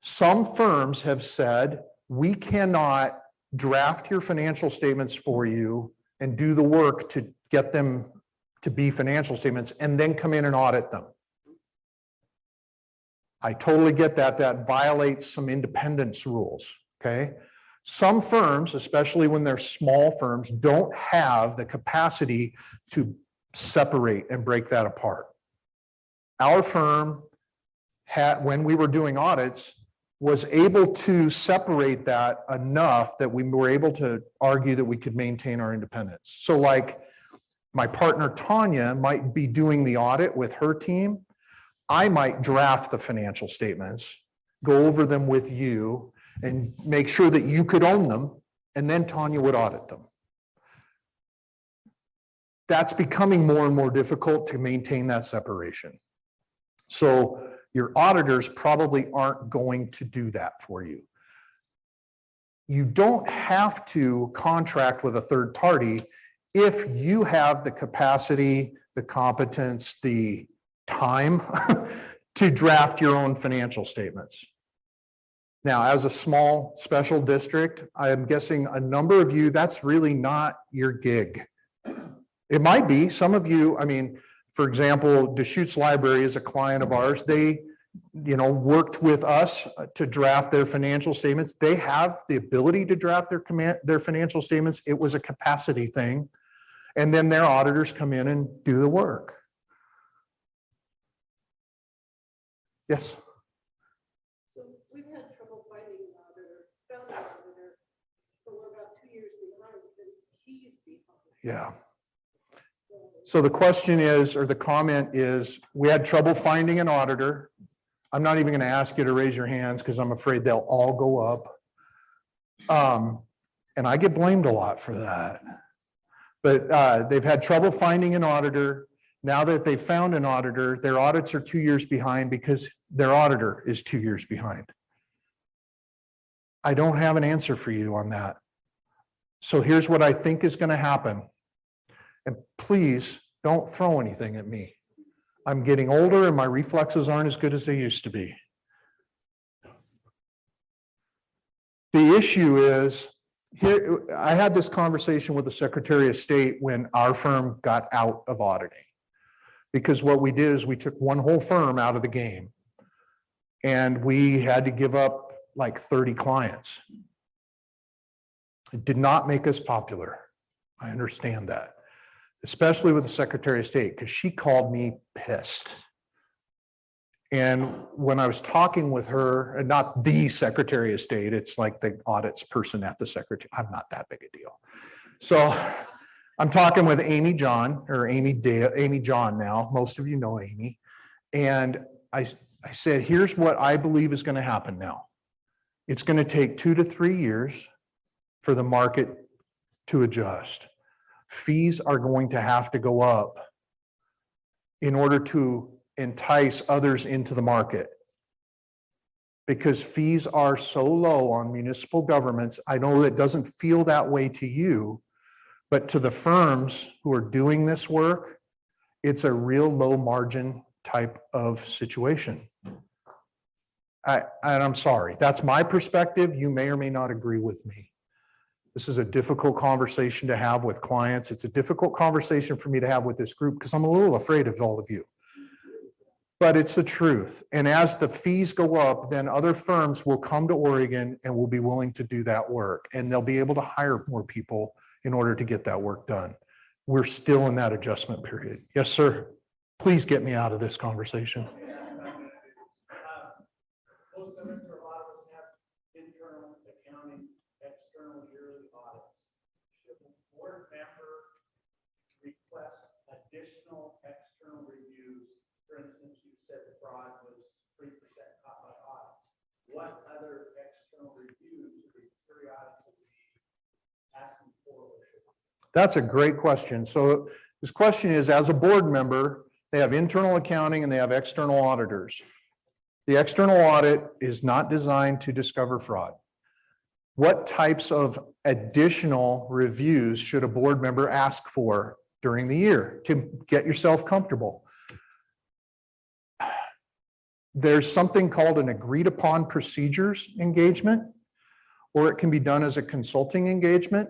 some firms have said, we cannot draft your financial statements for you and do the work to get them to be financial statements and then come in and audit them. I totally get that. That violates some independence rules, okay? Some firms, especially when they're small firms, don't have the capacity to separate and break that apart. Our firm when we were doing audits, was able to separate that enough that we were able to argue that we could maintain our independence. So like my partner Tanya might be doing the audit with her team. I might draft the financial statements, go over them with you and make sure that you could own them, and then Tanya would audit them. That's becoming more and more difficult to maintain that separation. So your auditors probably aren't going to do that for you. You don't have to contract with a third party if you have the capacity, the competence, the time to draft your own financial statements. Now, as a small special district, I am guessing a number of you, that's really not your gig. It might be, some of you, I mean, For example, Deschutes Library is a client of ours. They, worked with us to draft their financial statements. They have the ability to draft their financial statements. It was a capacity thing. And then their auditors come in and do the work. Yes. So we've had trouble finding an auditor, found an auditor, but we're about 2 years behind because he's behind. Yeah. So the question is, or the comment is, we had trouble finding an auditor. I'm not even going to ask you to raise your hands because I'm afraid they'll all go up. And I get blamed a lot for that. But they've had trouble finding an auditor. Now that they've found an auditor, their audits are 2 years behind because their auditor is 2 years behind. I don't have an answer for you on that. So here's what I think is going to happen. And please don't throw anything at me. I'm getting older and my reflexes aren't as good as they used to be. The issue is, here, I had this conversation with the Secretary of State when our firm got out of auditing. Because what we did is we took one whole firm out of the game. And we had to give up like 30 clients. It did not make us popular. I understand that. Especially with the Secretary of State, because she called me pissed. And when I was talking with her, and not the Secretary of State, it's like the audits person at the Secretary. I'm not that big a deal. So I'm talking with Amy John, or Amy John now. Most of you know Amy. And I said, here's what I believe is going to happen now. It's going to take 2 to 3 years for the market to adjust. Fees are going to have to go up in order to entice others into the market. Because fees are so low on municipal governments. I know that doesn't feel that way to you, but to the firms who are doing this work, it's a real low margin type of situation. And I'm sorry, that's my perspective. You may or may not agree with me. This is a difficult conversation to have with clients. It's a difficult conversation for me to have with this group because I'm a little afraid of all of you. But it's the truth. And as the fees go up, then other firms will come to Oregon and will be willing to do that work. And they'll be able to hire more people in order to get that work done. We're still in that adjustment period. Yes, sir. Please get me out of this conversation. Most of us, or a lot of us, have internal accounting, external yearly audits. Should a board member request additional external reviews? For instance, you said the fraud was 3% caught by audits. What other external reviews or periodically asking for? That's a great question. So this question is, as a board member, they have internal accounting and they have external auditors. The external audit is not designed to discover fraud. What types of additional reviews should a board member ask for during the year to get yourself comfortable? There's something called an agreed upon procedures engagement, or it can be done as a consulting engagement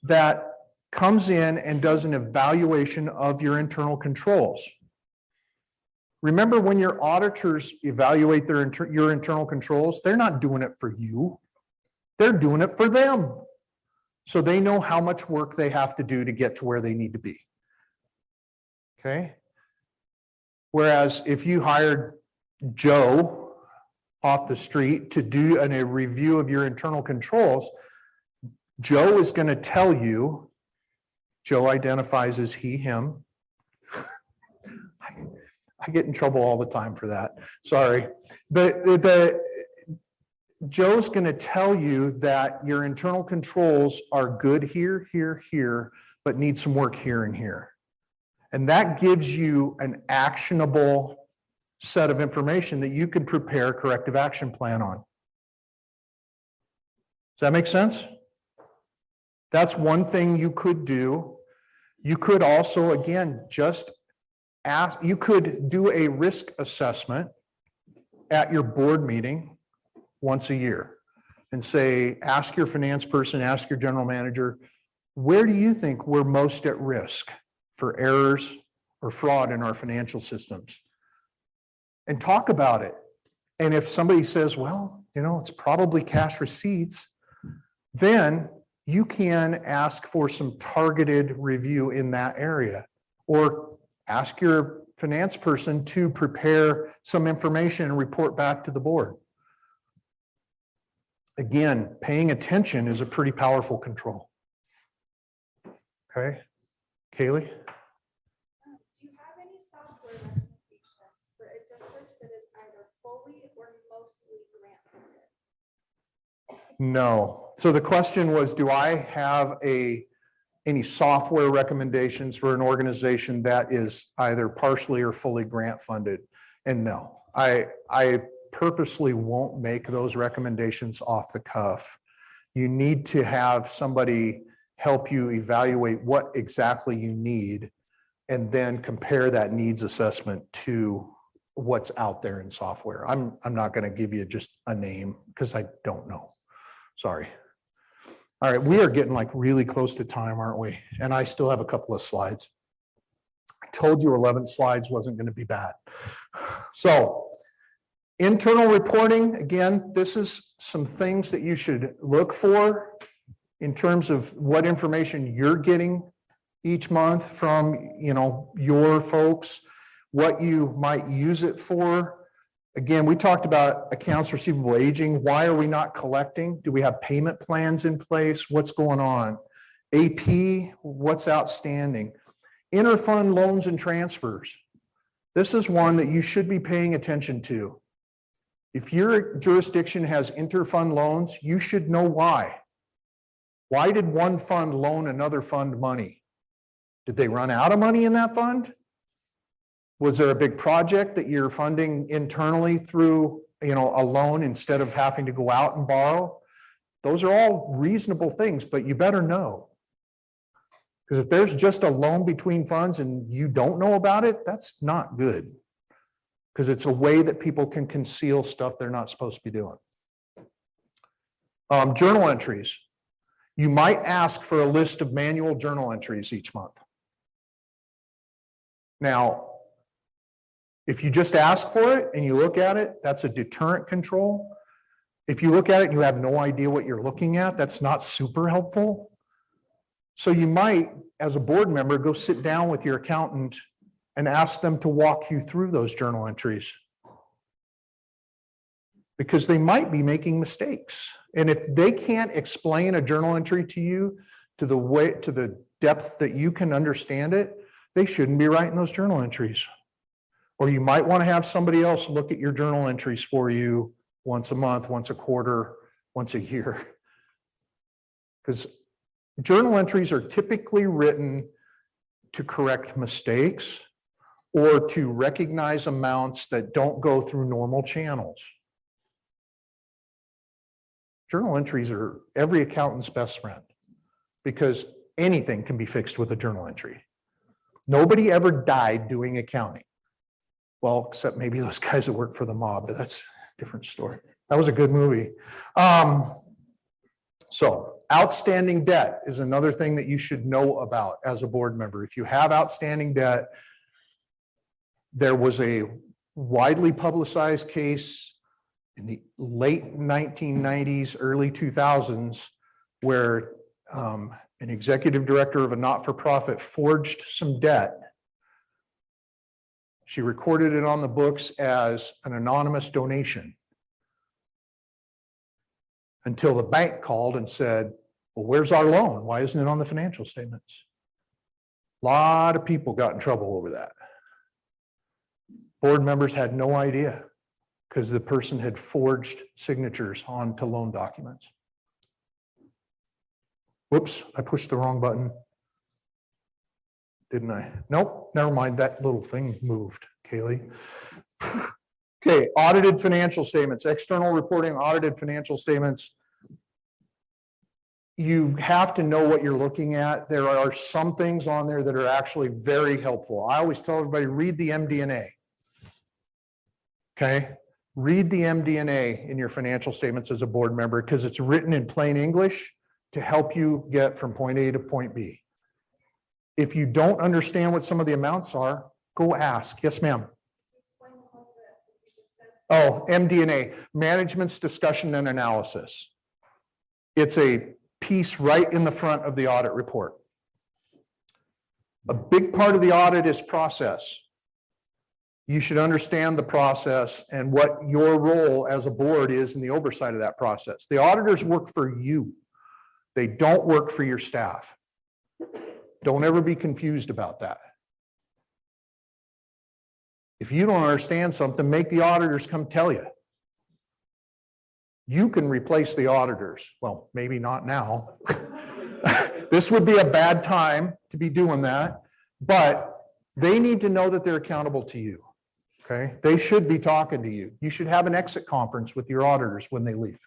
that comes in and does an evaluation of your internal controls. Remember, when your auditors evaluate your internal controls, they're not doing it for you. They're doing it for them. So they know how much work they have to do to get to where they need to be. Okay? Whereas if you hired Joe off the street to do a review of your internal controls, Joe is going to tell you, Joe identifies as he, him. I get in trouble all the time for that. Sorry. But Joe's going to tell you that your internal controls are good here, here, here, but need some work here and here. And that gives you an actionable set of information that you can prepare a corrective action plan on. Does that make sense? That's one thing you could do. You could also, again, just ask, you could do a risk assessment at your board meeting once a year and say, ask your finance person, ask your general manager, where do you think we're most at risk for errors or fraud in our financial systems. And talk about it. And if somebody says, well, it's probably cash receipts, then you can ask for some targeted review in that area, or ask your finance person to prepare some information and report back to the board. Again, paying attention is a pretty powerful control. Okay, Kaylee? Do you have any software recommendations for a district that is either fully or mostly grant funded? No. So the question was, do I have any software recommendations for an organization that is either partially or fully grant funded? And no, I purposely won't make those recommendations off the cuff. You need to have somebody help you evaluate what exactly you need and then compare that needs assessment to what's out there in software. I'm not going to give you just a name because I don't know. Sorry. All right, we are getting like really close to time, aren't we? And I still have a couple of slides. I told you 11 slides wasn't going to be bad. So internal reporting, again, this is some things that you should look for in terms of what information you're getting each month from, your folks, what you might use it for. Again, we talked about accounts receivable aging. Why are we not collecting? Do we have payment plans in place? What's going on? AP, what's outstanding? Interfund loans and transfers. This is one that you should be paying attention to. If your jurisdiction has interfund loans, you should know why. Why did one fund loan another fund money? Did they run out of money in that fund? Was there a big project that you're funding internally through, a loan instead of having to go out and borrow? Those are all reasonable things, but you better know. Because if there's just a loan between funds and you don't know about it, that's not good. Because it's a way that people can conceal stuff they're not supposed to be doing. Journal entries. You might ask for a list of manual journal entries each month. Now, if you just ask for it and you look at it, that's a deterrent control. If you look at it and you have no idea what you're looking at, that's not super helpful. So you might, as a board member, go sit down with your accountant and ask them to walk you through those journal entries. Because they might be making mistakes. And if they can't explain a journal entry to you to the depth that you can understand it, they shouldn't be writing those journal entries. Or you might want to have somebody else look at your journal entries for you once a month, once a quarter, once a year. Because journal entries are typically written to correct mistakes or to recognize amounts that don't go through normal channels. Journal entries are every accountant's best friend because anything can be fixed with a journal entry. Nobody ever died doing accounting. Well, except maybe those guys that work for the mob, but that's a different story. That was a good movie. So outstanding debt is another thing that you should know about as a board member. If you have outstanding debt, there was a widely publicized case in the late 1990s, early 2000s, where an executive director of a not-for-profit forged some debt. She recorded it on the books as an anonymous donation until the bank called and said, well, where's our loan? Why isn't it on the financial statements? A lot of people got in trouble over that. Board members had no idea because the person had forged signatures onto loan documents. Whoops, I pushed the wrong button. Didn't I? Nope, never mind. That little thing moved, Kaylee. Okay, audited financial statements, external reporting, audited financial statements. You have to know what you're looking at. There are some things on there that are actually very helpful. I always tell everybody, read the MD&A. Okay, read the MD&A in your financial statements as a board member because it's written in plain English to help you get from point A to point B. If you don't understand what some of the amounts are, go ask. Yes, ma'am. Explain the whole bit, what you just said. Oh, MD&A, Management's Discussion and Analysis. It's a piece right in the front of the audit report. A big part of the audit is process. You should understand the process and what your role as a board is in the oversight of that process. The auditors work for you. They don't work for your staff. Don't ever be confused about that. If you don't understand something, make the auditors come tell you. You can replace the auditors. Well, maybe not now. This would be a bad time to be doing that, but they need to know that they're accountable to you. Okay, they should be talking to you. You should have an exit conference with your auditors when they leave.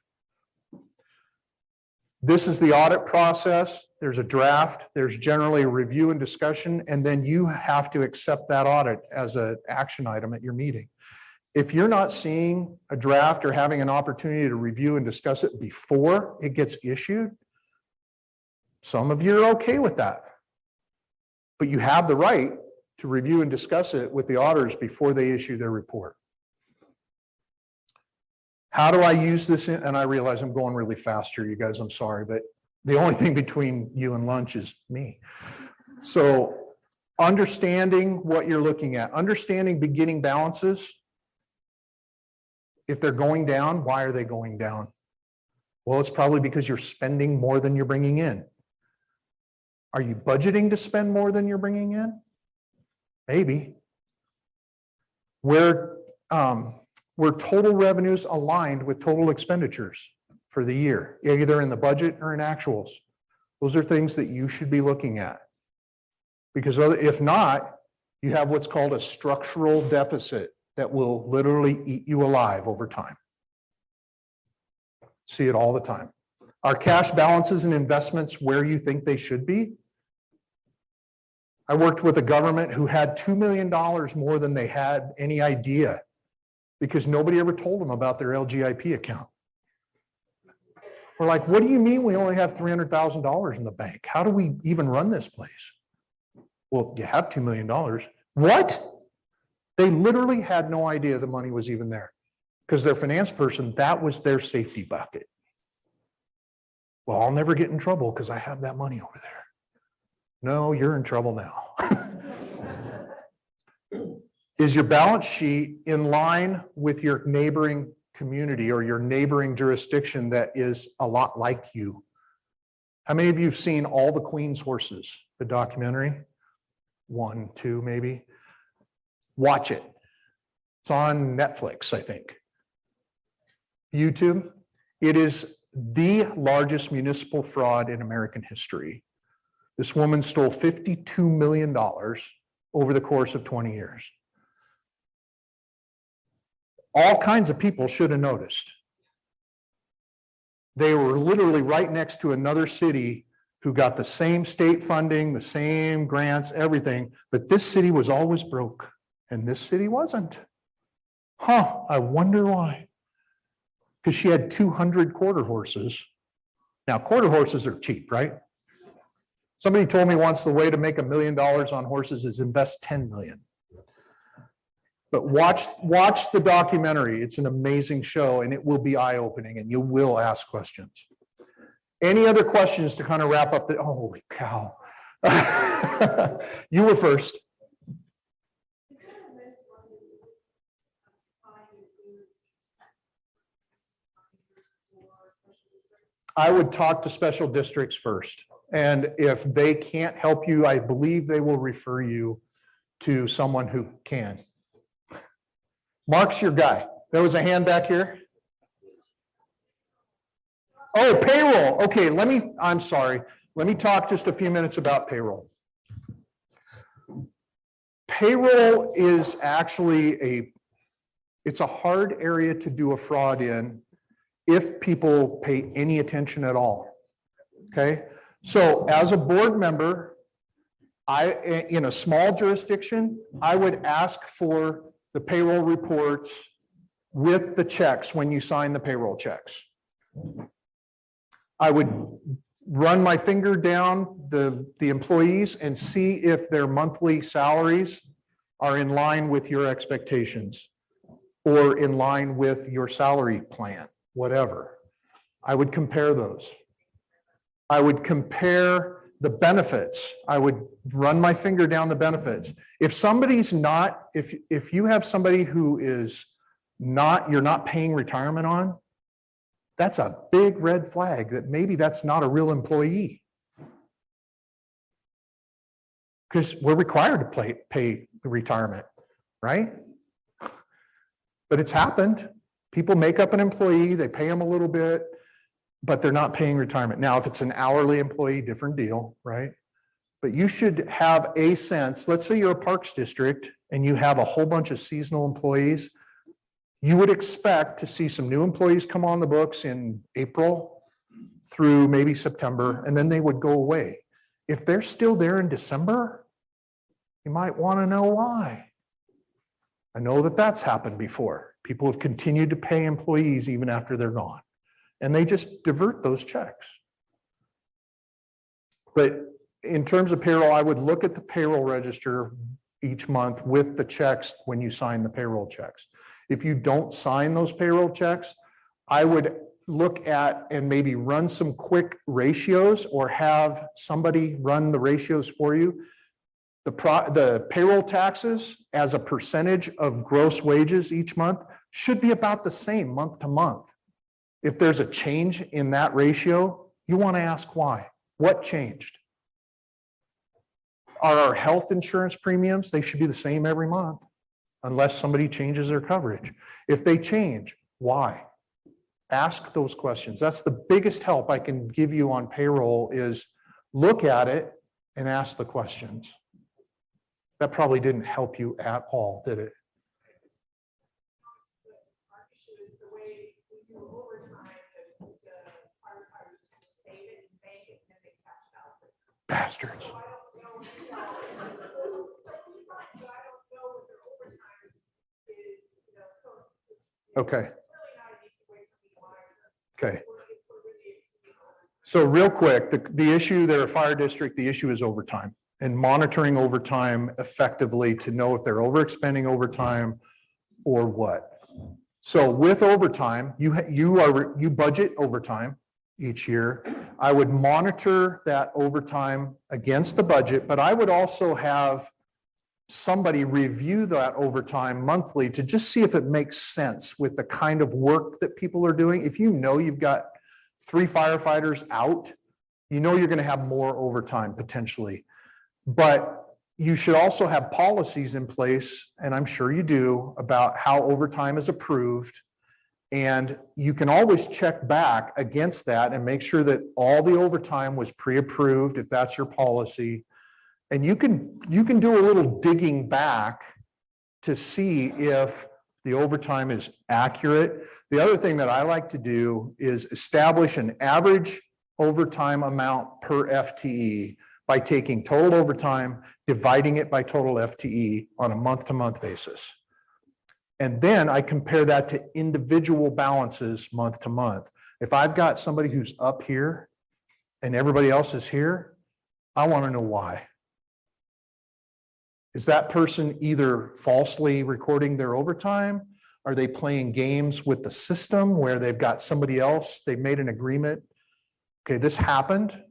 This is the audit process. There's a draft, there's generally a review and discussion, and then you have to accept that audit as an action item at your meeting. If you're not seeing a draft or having an opportunity to review and discuss it before it gets issued, some of you are okay with that. But you have the right to review and discuss it with the auditors before they issue their report. How do I use this? And I realize I'm going really fast here, you guys, I'm sorry, but the only thing between you and lunch is me. So understanding what you're looking at, understanding beginning balances. If they're going down, why are they going down? Well, it's probably because you're spending more than you're bringing in. Are you budgeting to spend more than you're bringing in? Maybe. Where total revenues aligned with total expenditures for the year, either in the budget or in actuals. Those are things that you should be looking at. Because if not, you have what's called a structural deficit that will literally eat you alive over time. See it all the time. Are cash balances and investments where you think they should be? I worked with a government who had $2 million more than they had any idea because nobody ever told them about their LGIP account. We're like, what do you mean we only have $300,000 in the bank? How do we even run this place? Well, you have $2 million. What? They literally had no idea the money was even there because their finance person, that was their safety bucket. Well, I'll never get in trouble because I have that money over there. No, you're in trouble now. Is your balance sheet in line with your neighboring community or your neighboring jurisdiction that is a lot like you? How many of you have seen All the Queen's Horses, the documentary? 1, 2, maybe. Watch it. It's on Netflix, I think. YouTube. It is the largest municipal fraud in American history. This woman stole $52 million over the course of 20 years. All kinds of people should have noticed. They were literally right next to another city who got the same state funding, the same grants, everything, but this city was always broke and this city wasn't. Huh, I wonder why. Because she had 200 quarter horses. Now, quarter horses are cheap, right? Somebody told me once the way to make $1 million on horses is invest 10 million. But watch the documentary. It's an amazing show and it will be eye-opening and you will ask questions. Any other questions to kind of wrap up the, holy cow. You were first. Is there a list on the foods or special districts? I would talk to special districts first. And if they can't help you, I believe they will refer you to someone who can. Mark's your guy. There was a hand back here. Oh, payroll. Okay, I'm sorry. Let me talk just a few minutes about payroll. Payroll is actually it's a hard area to do a fraud in if people pay any attention at all. Okay, so as a board member, in a small jurisdiction, I would ask for the payroll reports with the checks when you sign the payroll checks. I would run my finger down the employees and see if their monthly salaries are in line with your expectations or in line with your salary plan, whatever. I would compare those. I would compare the benefits. I would run my finger down the benefits. If somebody's not, if you have somebody who is not, you're not paying retirement on, that's a big red flag that maybe that's not a real employee. Because we're required to pay the retirement, right? But it's happened. People make up an employee, they pay them a little bit, but they're not paying retirement. Now, if it's an hourly employee, different deal, right? But you should have a sense, let's say you're a parks district and you have a whole bunch of seasonal employees. You would expect to see some new employees come on the books in April through maybe September, and then they would go away. If they're still there in December, you might want to know why. I know that that's happened before. People have continued to pay employees even after they're gone, and they just divert those checks. But in terms of payroll, I would look at the payroll register each month with the checks when you sign the payroll checks. If you don't sign those payroll checks, I would look at and maybe run some quick ratios or have somebody run the ratios for you. The payroll taxes as a percentage of gross wages each month should be about the same month to month. If there's a change in that ratio, you want to ask why. What changed? Are our health insurance premiums, they should be the same every month, unless somebody changes their coverage. If they change, why? Ask those questions. That's the biggest help I can give you on payroll is look at it and ask the questions. That probably didn't help you at all, did it? Our issue is the way we do overtime, the firefighters save it, bank it, and then they cash it out. Bastards. So I don't know. So I don't know what their overtime is, you know, so. Okay. It's really not an easy way for me to monitor. Okay. If we're really exceeding overtime. So real quick, the issue there, fire district, the issue is overtime and monitoring overtime effectively to know if they're overexpending overtime or what. So with overtime, you budget overtime each year. I would monitor that overtime against the budget, but I would also have somebody review that overtime monthly to just see if it makes sense with the kind of work that people are doing. If you know you've got 3 firefighters out, you know you're going to have more overtime potentially. But you should also have policies in place, and I'm sure you do, about how overtime is approved. And you can always check back against that and make sure that all the overtime was pre-approved if that's your policy. And you can do a little digging back to see if the overtime is accurate. The other thing that I like to do is establish an average overtime amount per FTE by taking total overtime, dividing it by total FTE on a month-to-month basis. And then I compare that to individual balances month to month. If I've got somebody who's up here and everybody else is here, I want to know why. Is that person either falsely recording their overtime? Are they playing games with the system where they've got somebody else, they've made an agreement? Okay, this happened.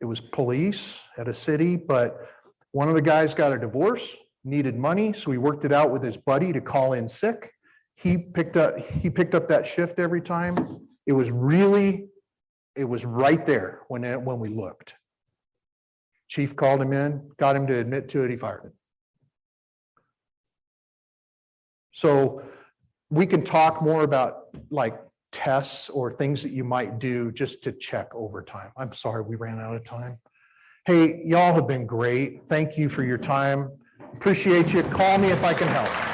It was police at a city, but one of the guys got a divorce, needed money, so he worked it out with his buddy to call in sick. He picked up that shift every time. It was right there when we looked. Chief called him in, got him to admit to it, he fired him. So we can talk more about like tests or things that you might do just to check overtime. I'm sorry, we ran out of time. Hey, y'all have been great. Thank you for your time. Appreciate you. Call me if I can help.